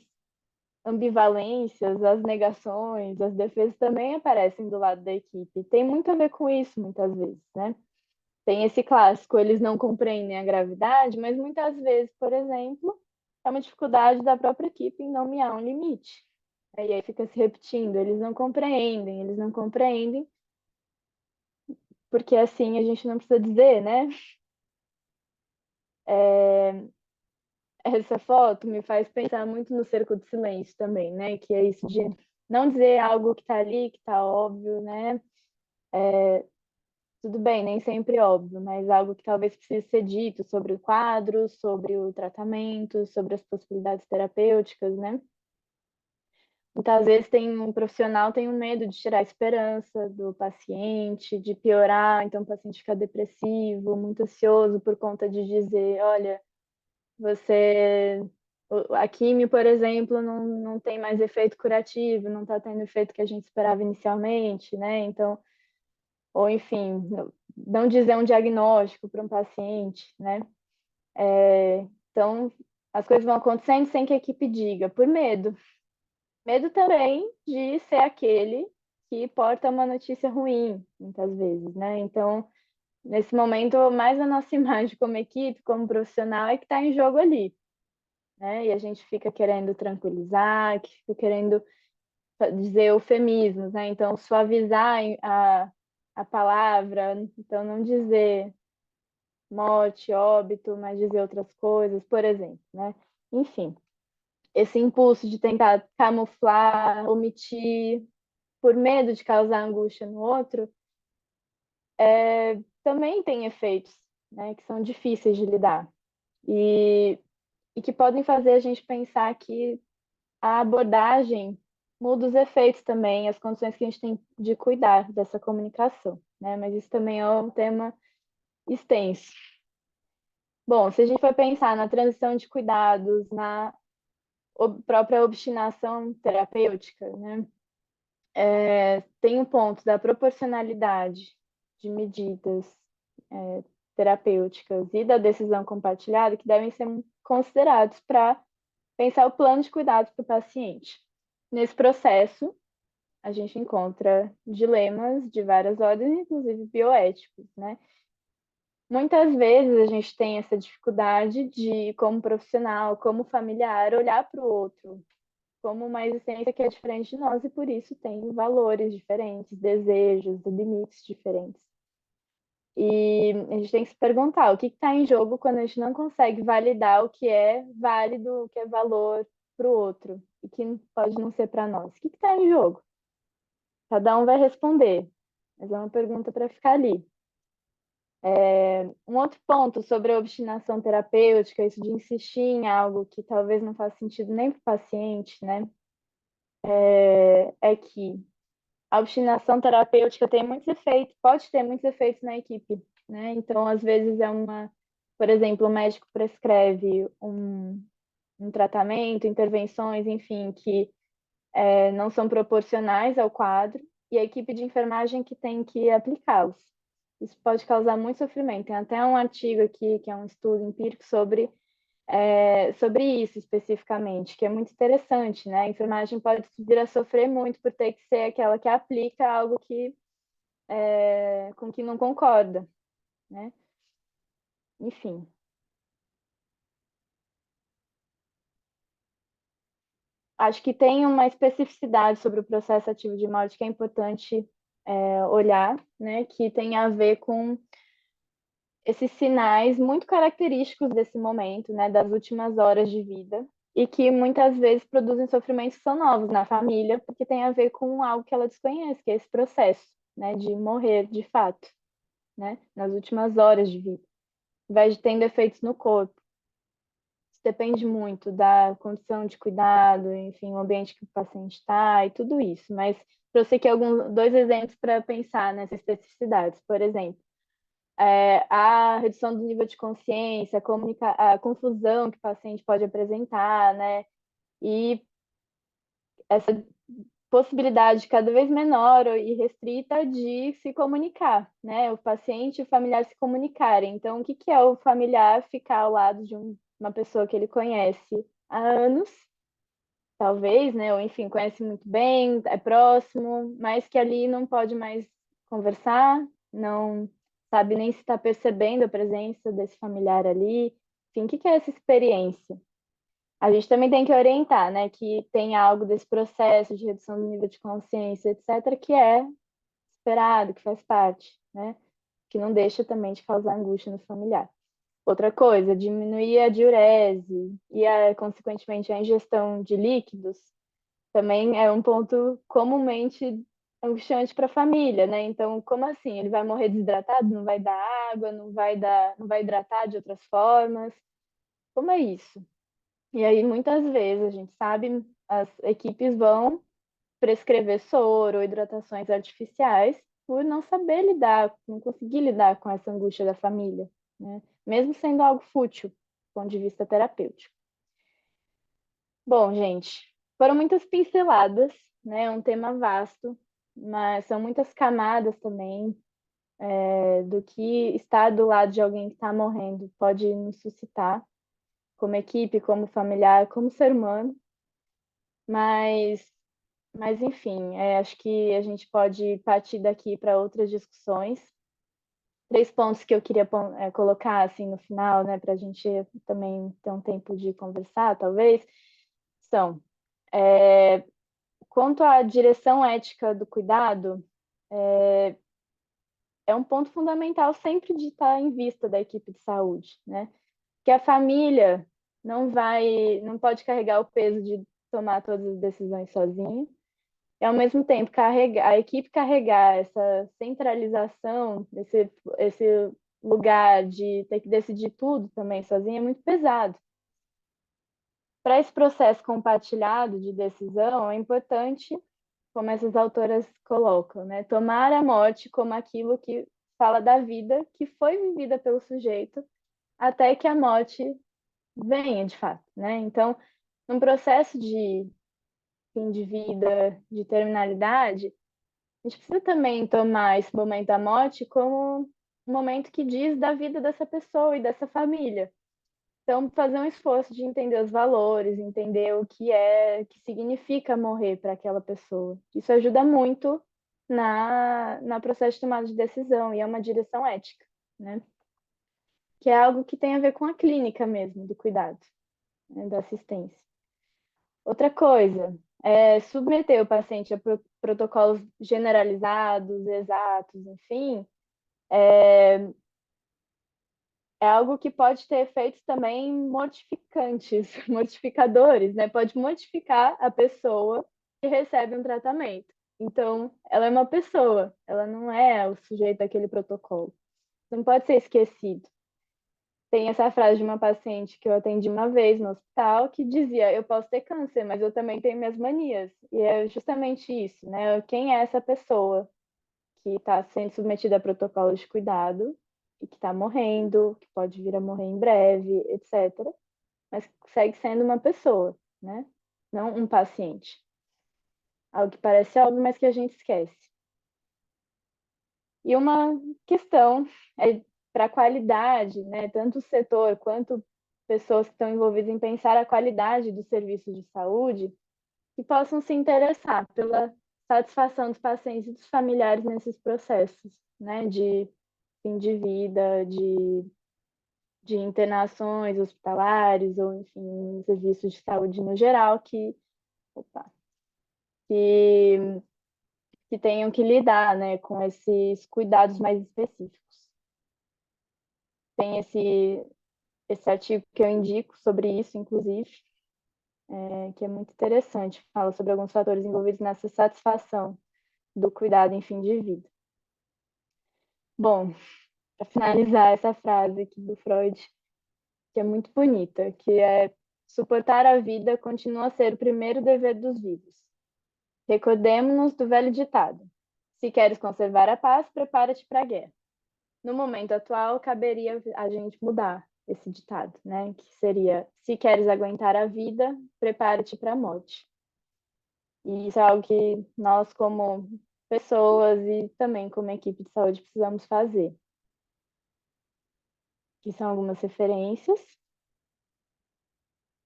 ambivalências, as negações, as defesas também aparecem do lado da equipe. Tem muito a ver com isso, muitas vezes, né? Tem esse clássico, eles não compreendem a gravidade, mas muitas vezes, por exemplo, é uma dificuldade da própria equipe em nomear um limite. E aí fica se repetindo, eles não compreendem, porque assim a gente não precisa dizer, né? Essa foto me faz pensar muito no cerco de silêncio também, né? Que é isso de não dizer algo que está ali, que está óbvio, né? Tudo bem, nem sempre óbvio, mas algo que talvez precise ser dito sobre o quadro, sobre o tratamento, sobre as possibilidades terapêuticas, né? Muitas vezes um profissional tem um medo de tirar a esperança do paciente, de piorar, então o paciente fica depressivo, muito ansioso por conta de dizer, olha, você a quimio, por exemplo, não tem mais efeito curativo, não está tendo o efeito que a gente esperava inicialmente, né? Então, ou enfim, não dizer um diagnóstico para um paciente, né? Então, as coisas vão acontecendo sem que a equipe diga, por medo. Medo também de ser aquele que porta uma notícia ruim, muitas vezes, né? Então, nesse momento, mais a nossa imagem como equipe, como profissional, é que está em jogo ali, né? E a gente fica querendo tranquilizar, que fica querendo dizer eufemismos, né? Então, suavizar a palavra, então não dizer morte, óbito, mas dizer outras coisas, por exemplo, né? Enfim, esse impulso de tentar camuflar, omitir, por medo de causar angústia no outro, também tem efeitos, né, que são difíceis de lidar e que podem fazer a gente pensar que a abordagem muda os efeitos também, as condições que a gente tem de cuidar dessa comunicação, né? Mas isso também é um tema extenso. Bom, se a gente for pensar na transição de cuidados, na própria obstinação terapêutica, né? Tem um ponto da proporcionalidade de medidas terapêuticas e da decisão compartilhada que devem ser considerados para pensar o plano de cuidados para o paciente. Nesse processo, a gente encontra dilemas de várias ordens, inclusive bioéticos, né? Muitas vezes a gente tem essa dificuldade de, como profissional, como familiar, olhar para o outro como uma existência que é diferente de nós e por isso tem valores diferentes, desejos, limites diferentes. E a gente tem que se perguntar o que está em jogo quando a gente não consegue validar o que é válido, o que é valor para o outro e que pode não ser para nós. O que está em jogo? Cada um vai responder, mas é uma pergunta para ficar ali. Um outro ponto sobre a obstinação terapêutica, isso de insistir em algo que talvez não faça sentido nem para o paciente, né? É que a obstinação terapêutica tem muitos efeitos, pode ter muitos efeitos na equipe, né? Então, às vezes por exemplo, o médico prescreve um tratamento, intervenções, enfim, que não são proporcionais ao quadro, e a equipe de enfermagem que tem que aplicá-los. Isso pode causar muito sofrimento. Tem até um artigo aqui, que é um estudo empírico sobre isso especificamente, que é muito interessante, né? A enfermagem pode vir a sofrer muito por ter que ser aquela que aplica algo com que não concorda, né? Enfim. Acho que tem uma especificidade sobre o processo ativo de morte que é importante olhar, né? Que tem a ver com esses sinais muito característicos desse momento, né? Das últimas horas de vida, e que muitas vezes produzem sofrimentos que são novos na família, porque tem a ver com algo que ela desconhece, que é esse processo, né, de morrer de fato, né, nas últimas horas de vida, vai tendo efeitos no corpo. Isso depende muito da condição de cuidado, enfim, o ambiente que o paciente está e tudo isso, mas trouxe aqui dois exemplos para pensar nessas especificidades. Por exemplo, a redução do nível de consciência, a confusão que o paciente pode apresentar, né? E essa possibilidade cada vez menor e restrita de se comunicar, né? O paciente e o familiar se comunicarem. Então, o que que é o familiar ficar ao lado de uma pessoa que ele conhece há anos, talvez, né? Ou enfim, conhece muito bem, é próximo, mas que ali não pode mais conversar, não sabe nem se está percebendo a presença desse familiar ali. Enfim, o que que é essa experiência? A gente também tem que orientar, né, que tem algo desse processo de redução do nível de consciência, etc., que é esperado, que faz parte, né, que não deixa também de causar angústia no familiar. Outra coisa, diminuir a diurese e, consequentemente, a ingestão de líquidos também é um ponto comumente angustiante para a família, né? Então, como assim? Ele vai morrer desidratado? Não vai dar água? Não vai hidratar de outras formas? Como é isso? E aí, muitas vezes, a gente sabe, as equipes vão prescrever soro ou hidratações artificiais por não saber lidar, não conseguir lidar com essa angústia da família, né? Mesmo sendo algo fútil, do ponto de vista terapêutico. Bom, gente, foram muitas pinceladas, né? É um tema vasto, mas são muitas camadas também, do que estar do lado de alguém que está morrendo pode nos suscitar, como equipe, como familiar, como ser humano. Mas, mas enfim, acho que a gente pode partir daqui para outras discussões. Três pontos que eu queria colocar assim no final, né, para a gente também ter um tempo de conversar, talvez, são quanto à direção ética do cuidado, é um ponto fundamental sempre de estar em vista da equipe de saúde, né? Que a família não pode carregar o peso de tomar todas as decisões sozinha. E, ao mesmo tempo, a equipe carregar essa centralização, esse lugar de ter que decidir tudo também sozinha é muito pesado. Para esse processo compartilhado de decisão, é importante, como essas autoras colocam, né, tomar a morte como aquilo que fala da vida que foi vivida pelo sujeito até que a morte venha de fato, né? Então, num processo de fim de vida, de terminalidade, a gente precisa também tomar esse momento da morte como um momento que diz da vida dessa pessoa e dessa família. Então, fazer um esforço de entender os valores, entender o que significa morrer para aquela pessoa. Isso ajuda muito na processo de tomada de decisão e é uma direção ética, né? Que é algo que tem a ver com a clínica mesmo, do cuidado, né, da assistência. Outra coisa, é submeter o paciente a protocolos generalizados, exatos, enfim, é algo que pode ter efeitos também mortificantes, mortificadores, né? Pode modificar a pessoa que recebe um tratamento. Então, ela é uma pessoa, ela não é o sujeito daquele protocolo. Não pode ser esquecido. Tem essa frase de uma paciente que eu atendi uma vez no hospital que dizia: eu posso ter câncer, mas eu também tenho minhas manias. E é justamente isso, né? Quem é essa pessoa que está sendo submetida a protocolos de cuidado e que está morrendo, que pode vir a morrer em breve, etc. Mas segue sendo uma pessoa, né? Não um paciente. Algo que parece algo, mas que a gente esquece. E uma questão é para a qualidade, né? Tanto o setor quanto pessoas que estão envolvidas em pensar a qualidade dos serviços de saúde, que possam se interessar pela satisfação dos pacientes e dos familiares nesses processos, né? De fim de vida, de internações hospitalares ou, enfim, serviços de saúde no geral opa, que, que tenham que lidar, né, com esses cuidados mais específicos. Tem esse artigo que eu indico sobre isso, inclusive, que é muito interessante, fala sobre alguns fatores envolvidos nessa satisfação do cuidado em fim de vida. Bom, para finalizar essa frase aqui do Freud, que é muito bonita, que é: suportar a vida continua a ser o primeiro dever dos vivos. Recordemo-nos do velho ditado: se queres conservar a paz, prepara-te para a guerra. No momento atual, caberia a gente mudar esse ditado, né? Que seria: se queres aguentar a vida, prepara-te para a morte. E isso é algo que nós, como pessoas e também como equipe de saúde, precisamos fazer. Que são algumas referências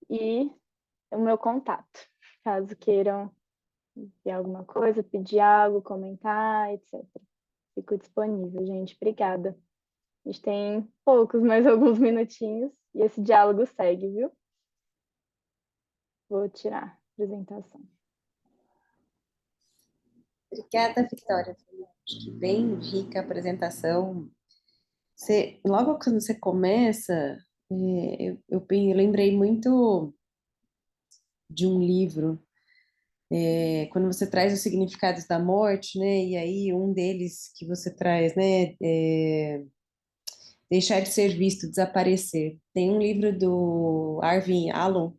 e o meu contato, caso queiram ver alguma coisa, pedir algo, comentar, etc. Fico disponível, gente. Obrigada. A gente tem poucos, mais alguns minutinhos e esse diálogo segue, viu? Vou tirar a apresentação. Obrigada, Vitória. Acho que bem rica a apresentação. Logo quando você começa, eu lembrei muito de um livro, quando você traz os significados da morte, né? E aí um deles que você traz, né? Deixar de ser visto, desaparecer. Tem um livro do Arvin Allen,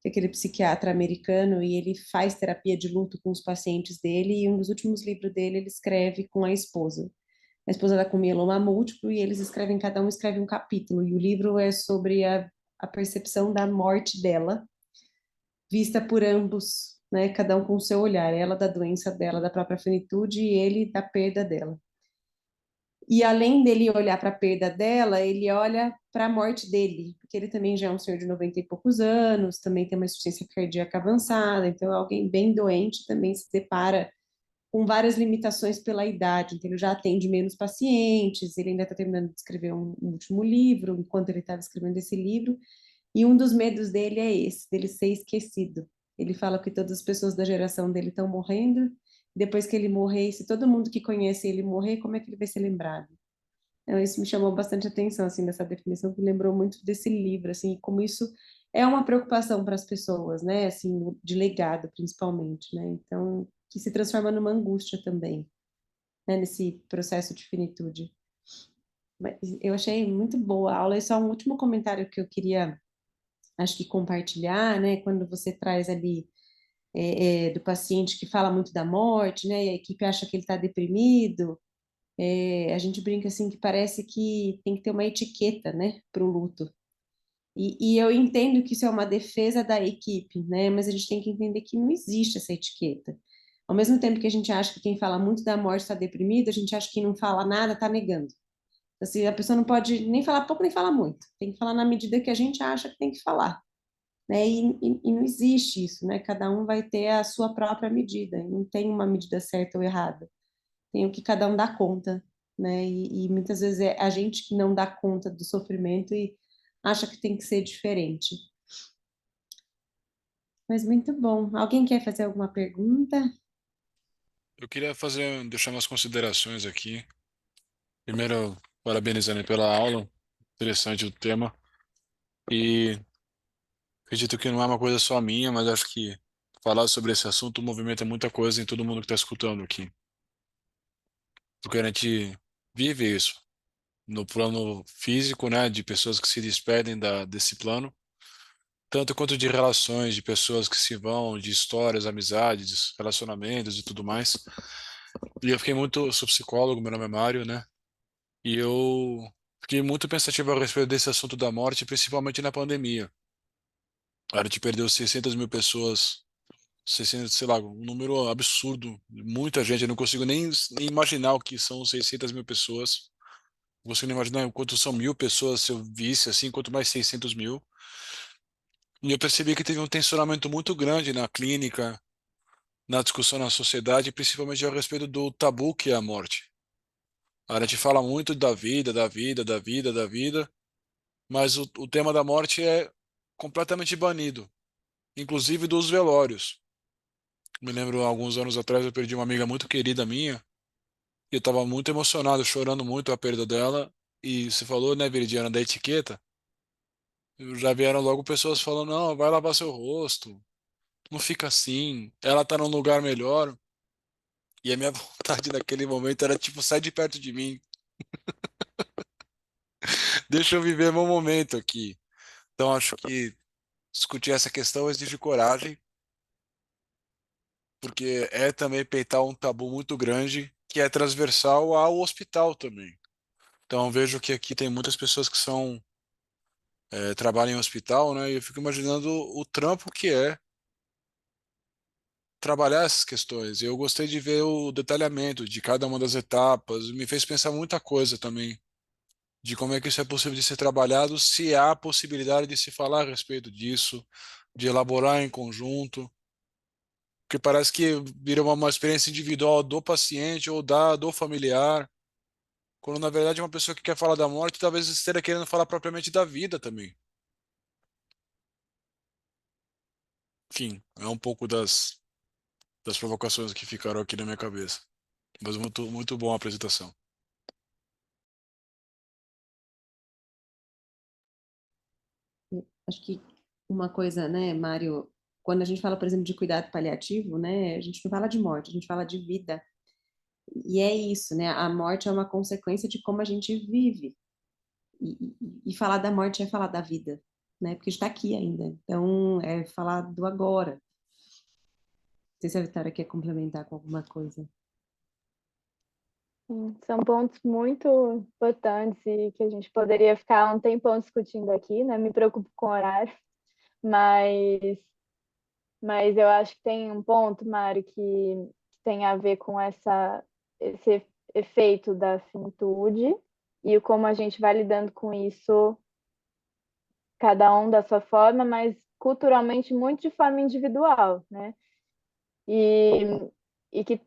que é aquele psiquiatra americano, e ele faz terapia de luto com os pacientes dele, e um dos últimos livros dele ele escreve com a esposa. A esposa está com mieloma múltiplo e eles escrevem, cada um escreve um capítulo, e o livro é sobre a percepção da morte dela, vista por ambos, né, cada um com o seu olhar, ela da doença dela, da própria finitude, e ele da perda dela. E além dele olhar para a perda dela, ele olha para a morte dele, porque ele também já é um senhor de 90 e poucos anos, também tem uma insuficiência cardíaca avançada, então é alguém bem doente, também se depara com várias limitações pela idade, então ele já atende menos pacientes, ele ainda está terminando de escrever um último livro, enquanto ele estava escrevendo esse livro, e um dos medos dele é esse, dele ser esquecido. Ele fala que todas as pessoas da geração dele estão morrendo, depois que ele morrer, se todo mundo que conhece ele morrer, como é que ele vai ser lembrado? Então, isso me chamou bastante atenção, assim, dessa definição, que lembrou muito desse livro, assim, e como isso é uma preocupação para as pessoas, né, assim, de legado, principalmente, né, então, que se transforma numa angústia também, né, nesse processo de finitude. Mas eu achei muito boa a aula, e só um último comentário que eu queria, acho que compartilhar, né, quando você traz ali do paciente que fala muito da morte, né, e a equipe acha que ele está deprimido, a gente brinca assim que parece que tem que ter uma etiqueta, né, para o luto. E eu entendo que isso é uma defesa da equipe, né, mas a gente tem que entender que não existe essa etiqueta. Ao mesmo tempo que a gente acha que quem fala muito da morte está deprimido, a gente acha que quem não fala nada está negando. Assim, a pessoa não pode nem falar pouco nem falar muito. Tem que falar na medida que a gente acha que tem que falar, né? E não existe isso, né? Cada um vai ter a sua própria medida. Não tem uma medida certa ou errada. Tem o que cada um dá conta, né? E muitas vezes é a gente que não dá conta do sofrimento e acha que tem que ser diferente. Mas muito bom. Alguém quer fazer alguma pergunta? Eu queria deixar umas considerações aqui. Primeiro, parabenizando pela aula, interessante o tema. E acredito que não é uma coisa só minha, mas acho que falar sobre esse assunto movimenta muita coisa em todo mundo que está escutando aqui. Porque a gente vive isso no plano físico, né, de pessoas que se despedem desse plano, tanto quanto de relações, de pessoas que se vão, de histórias, amizades, relacionamentos e tudo mais. E eu fiquei muito, eu sou psicólogo, meu nome é Mário, né? E eu fiquei muito pensativo a respeito desse assunto da morte, principalmente na pandemia. A gente perdeu 600 mil pessoas, 600, sei lá, um número absurdo, muita gente. Eu não consigo nem imaginar o que são 600 mil pessoas. Não consigo nem imaginar quanto são 1.000 pessoas se eu visse assim, quanto mais 600 mil. E eu percebi que teve um tensionamento muito grande na clínica, na discussão na sociedade, principalmente a respeito do tabu que é a morte. A gente fala muito da vida, da vida, da vida, da vida, mas o tema da morte é completamente banido, inclusive dos velórios. Me lembro, alguns anos atrás, eu perdi uma amiga muito querida minha, e eu estava muito emocionado, chorando muito a perda dela, e você falou, né, Viridiana, da etiqueta, já vieram logo pessoas falando, não, vai lavar seu rosto, não fica assim, ela tá num lugar melhor, e a minha vontade naquele momento era, tipo, sai de perto de mim, deixa eu viver meu momento aqui. Então, acho que discutir essa questão exige coragem, porque é também peitar um tabu muito grande que é transversal ao hospital também. Então eu vejo que aqui tem muitas pessoas que trabalham em hospital, né? E eu fico imaginando o trampo que é trabalhar essas questões. Eu gostei de ver o detalhamento de cada uma das etapas, me fez pensar muita coisa também, de como é que isso é possível de ser trabalhado, se há possibilidade de se falar a respeito disso, de elaborar em conjunto. Porque parece que vira uma experiência individual do paciente ou do familiar, quando na verdade uma pessoa que quer falar da morte talvez esteja querendo falar propriamente da vida também. Enfim, é um pouco das provocações que ficaram aqui na minha cabeça. Mas muito, muito bom a apresentação. Acho que uma coisa, né, Mário, quando a gente fala, por exemplo, de cuidado paliativo, né, a gente não fala de morte, a gente fala de vida. E é isso, né? A morte é uma consequência de como a gente vive. E falar da morte é falar da vida, né? Porque está aqui ainda. Então, é falar do agora. Não sei se a Vitória quer complementar com alguma coisa. São pontos muito importantes e que a gente poderia ficar um tempão discutindo aqui, né? Me preocupo com o horário, mas, mas eu acho que tem um ponto, Mário, que tem a ver com esse efeito da finitude e como a gente vai lidando com isso, cada um da sua forma, mas culturalmente muito de forma individual, né? E, e que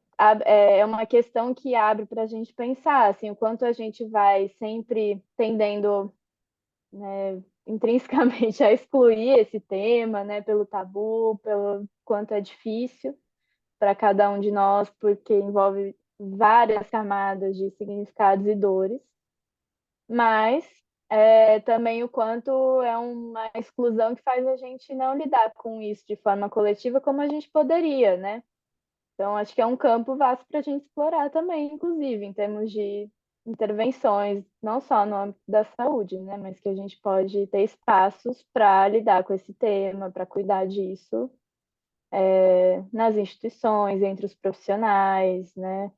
é uma questão que abre para a gente pensar assim, o quanto a gente vai sempre tendendo, né, intrinsecamente a excluir esse tema, né, pelo tabu, pelo quanto é difícil para cada um de nós, porque envolve várias camadas de significados e dores, mas também o quanto é uma exclusão que faz a gente não lidar com isso de forma coletiva como a gente poderia, né? Então, acho que é um campo vasto para a gente explorar também, inclusive, em termos de intervenções, não só no âmbito da saúde, né, mas que a gente pode ter espaços para lidar com esse tema, para cuidar disso, nas instituições, entre os profissionais, né,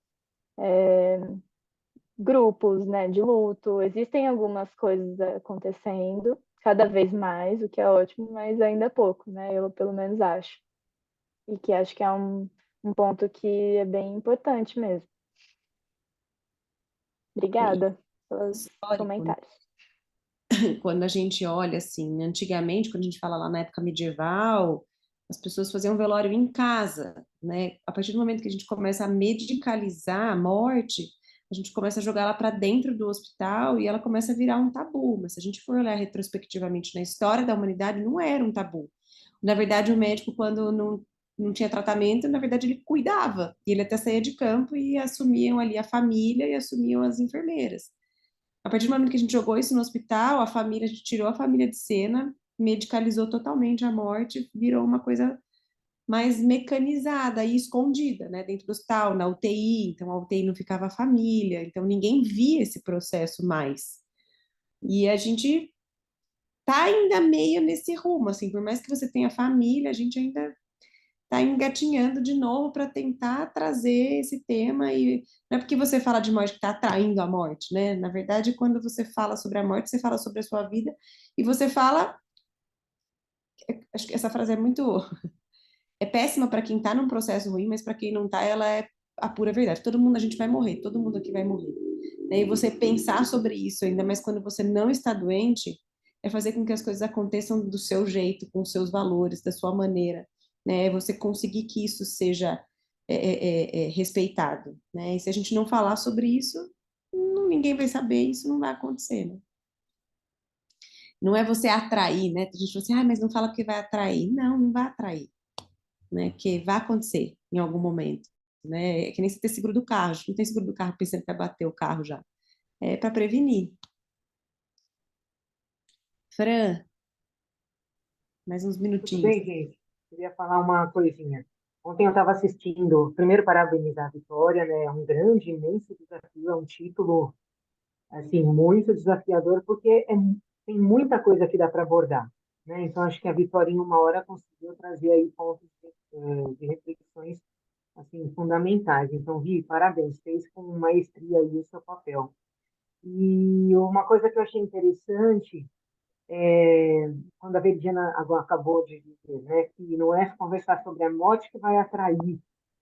grupos, né, de luto. Existem algumas coisas acontecendo, cada vez mais, o que é ótimo, mas ainda é pouco, né, eu pelo menos acho. E que acho que é um ponto que é bem importante mesmo. Obrigada pelos Histórico, né? comentários. Quando a gente olha assim, antigamente, quando a gente fala lá na época medieval, as pessoas faziam velório em casa, né? A partir do momento que a gente começa a medicalizar a morte, a gente começa a jogar ela para dentro do hospital e ela começa a virar um tabu. Mas se a gente for olhar retrospectivamente na história da humanidade, não era um tabu. Na verdade, o médico, quando não tinha tratamento, na verdade, ele cuidava. E ele até saía de campo e assumiam ali a família e assumiam as enfermeiras. A partir do momento que a gente jogou isso no hospital, a gente tirou a família de cena, medicalizou totalmente a morte, virou uma coisa mais mecanizada e escondida, né, dentro do hospital, na UTI, então a UTI não ficava a família, então ninguém via esse processo mais. E a gente tá ainda meio nesse rumo, assim, por mais que você tenha família, a gente ainda está engatinhando de novo para tentar trazer esse tema e não é porque você fala de morte que está atraindo a morte, né? Na verdade, quando você fala sobre a morte, você fala sobre a sua vida e você fala, acho que essa frase é muito é péssima para quem está num processo ruim, mas para quem não está, ela é a pura verdade. Todo mundo a gente vai morrer, todo mundo aqui vai morrer. Né? E você pensar sobre isso, ainda mais quando você não está doente, é fazer com que as coisas aconteçam do seu jeito, com os seus valores, da sua maneira, né? Você conseguir que isso seja respeitado, né? E se a gente não falar sobre isso, ninguém vai saber, isso não vai acontecer, né? Não é você atrair, né? A gente fala assim, ah, mas não fala que vai atrair. Não, não vai atrair, né? Porque vai acontecer em algum momento, né? É que nem você ter seguro do carro. A gente não tem seguro do carro pensando que vai bater o carro já. É para prevenir. Fran, mais uns Tudo minutinhos. bem, gente? Queria falar uma coisinha. Ontem eu estava assistindo, primeiro parabenizar a Vitória, né? É um grande, imenso desafio, é um título, assim, muito desafiador, porque tem muita coisa que dá para abordar, né? Então, acho que a Vitória, em uma hora, conseguiu trazer aí pontos de reflexões, assim, fundamentais. Então, Vi, parabéns, fez com maestria aí o seu papel. E uma coisa que eu achei interessante quando a Veridiana agora acabou de dizer, né, que não é conversar sobre a morte que vai atrair,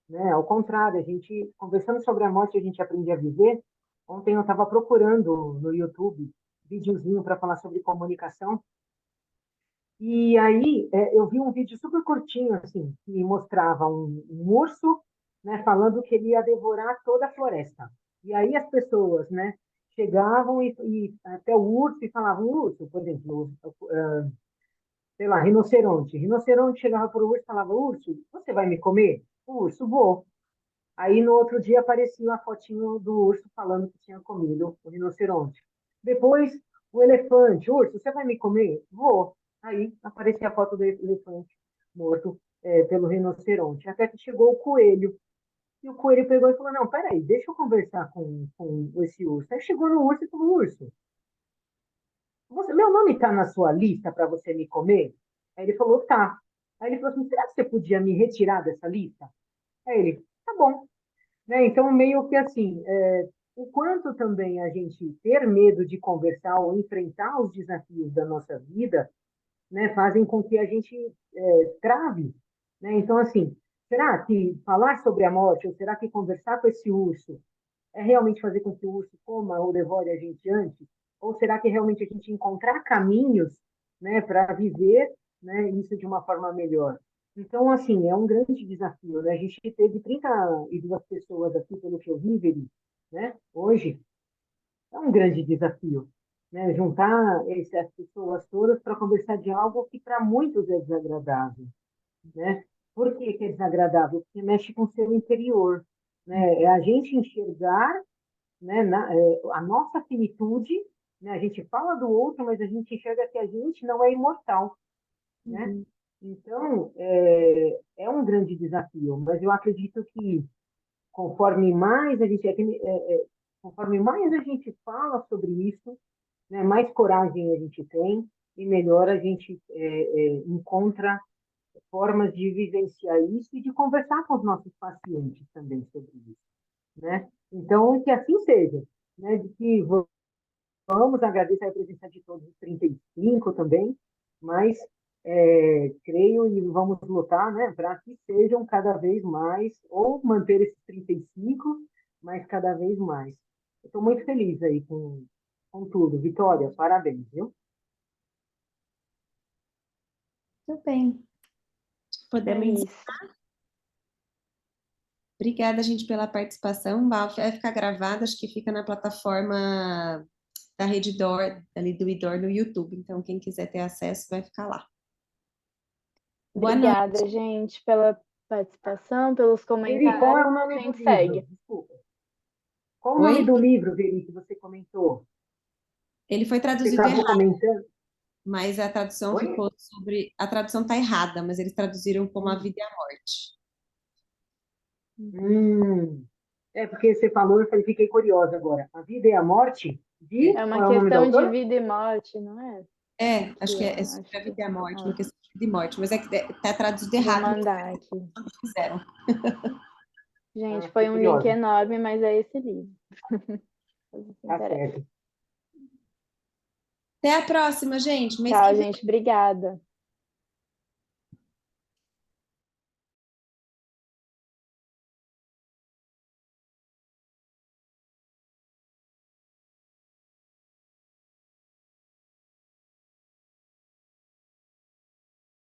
né? Ao contrário, a gente conversando sobre a morte a gente aprende a viver. Ontem eu estava procurando no YouTube videozinho para falar sobre comunicação e aí eu vi um vídeo super curtinho assim que mostrava um urso, né, falando que ele ia devorar toda a floresta. E aí as pessoas, né, chegavam e até o urso e falavam, urso, por exemplo, sei lá, rinoceronte. Rinoceronte chegava para o urso e falava, urso, você vai me comer? O urso, vou. Aí no outro dia aparecia a fotinho do urso falando que tinha comido o rinoceronte. Depois, o elefante, urso, você vai me comer? Vou. Aí aparecia a foto do elefante morto pelo rinoceronte. Até que chegou o coelho. E o coelho pegou e falou, não, peraí, deixa eu conversar com esse urso. Aí chegou no urso e falou, urso, meu nome está na sua lista para você me comer? Aí ele falou, tá. Aí ele falou assim, será que você podia me retirar dessa lista? Aí ele, tá bom. Né? Então, meio que assim, o quanto também a gente ter medo de conversar ou enfrentar os desafios da nossa vida, né, fazem com que a gente trave. Né? Então, assim, será que falar sobre a morte, ou será que conversar com esse urso é realmente fazer com que o urso coma ou devore a gente antes? Ou será que realmente a gente encontrar caminhos, né, para viver, né, isso de uma forma melhor? Então, assim, é um grande desafio, né? A gente teve 32 pessoas aqui, pelo que eu vi, Veri, né? Hoje é um grande desafio, né? Juntar essas pessoas todas para conversar de algo que para muitos é desagradável, né? Por que é desagradável? Porque mexe com o seu interior, né? É a gente enxergar, né, a nossa finitude, né? A gente fala do outro, mas a gente enxerga que a gente não é imortal, né? Uhum. Então, é um grande desafio, mas eu acredito que conforme mais a gente, conforme mais a gente fala sobre isso, né, mais coragem a gente tem e melhor a gente encontra formas de vivenciar isso e de conversar com os nossos pacientes também sobre isso, né? Então, que assim seja, né? De que vamos agradecer a presença de todos os 35 também, mas creio e vamos lutar, né, para que sejam cada vez mais, ou manter esses 35, mas cada vez mais. Eu estou muito feliz aí com tudo. Vitória, parabéns, viu? Tudo bem. É Podemos. isso. Obrigada, gente, pela participação. Vai ficar gravado, acho que fica na plataforma da Redditor, ali do IDOR no YouTube. Então, quem quiser ter acesso, vai ficar lá. Boa noite. Obrigada, gente, pela participação, pelos Veri, qual é o comentários. A nome do gente livro? segue. Desculpa. Qual o nome Oi? do livro, Veri, que você comentou? Ele foi Você traduzido acabou errado, comentando? mas a tradução Oi? ficou sobre. A tradução está errada, mas eles traduziram como A Hum. Vida e a Morte. Hum. Porque você falou, eu falei, fiquei curiosa agora. A vida e a morte É, É de... uma Qual é o nome do questão de autor? vida e morte, não é? acho que é Acho sobre a vida que. e a morte, uma Ah, questão de vida e morte, mas é que está traduzido vou errado, mas mandar aqui. eles fizeram. Gente, Fiquei foi um link curiosa. enorme, mas é esse livro. Se Tá interessa. certo. Até a próxima, gente. Mês que Tchau, vem. gente. Obrigada.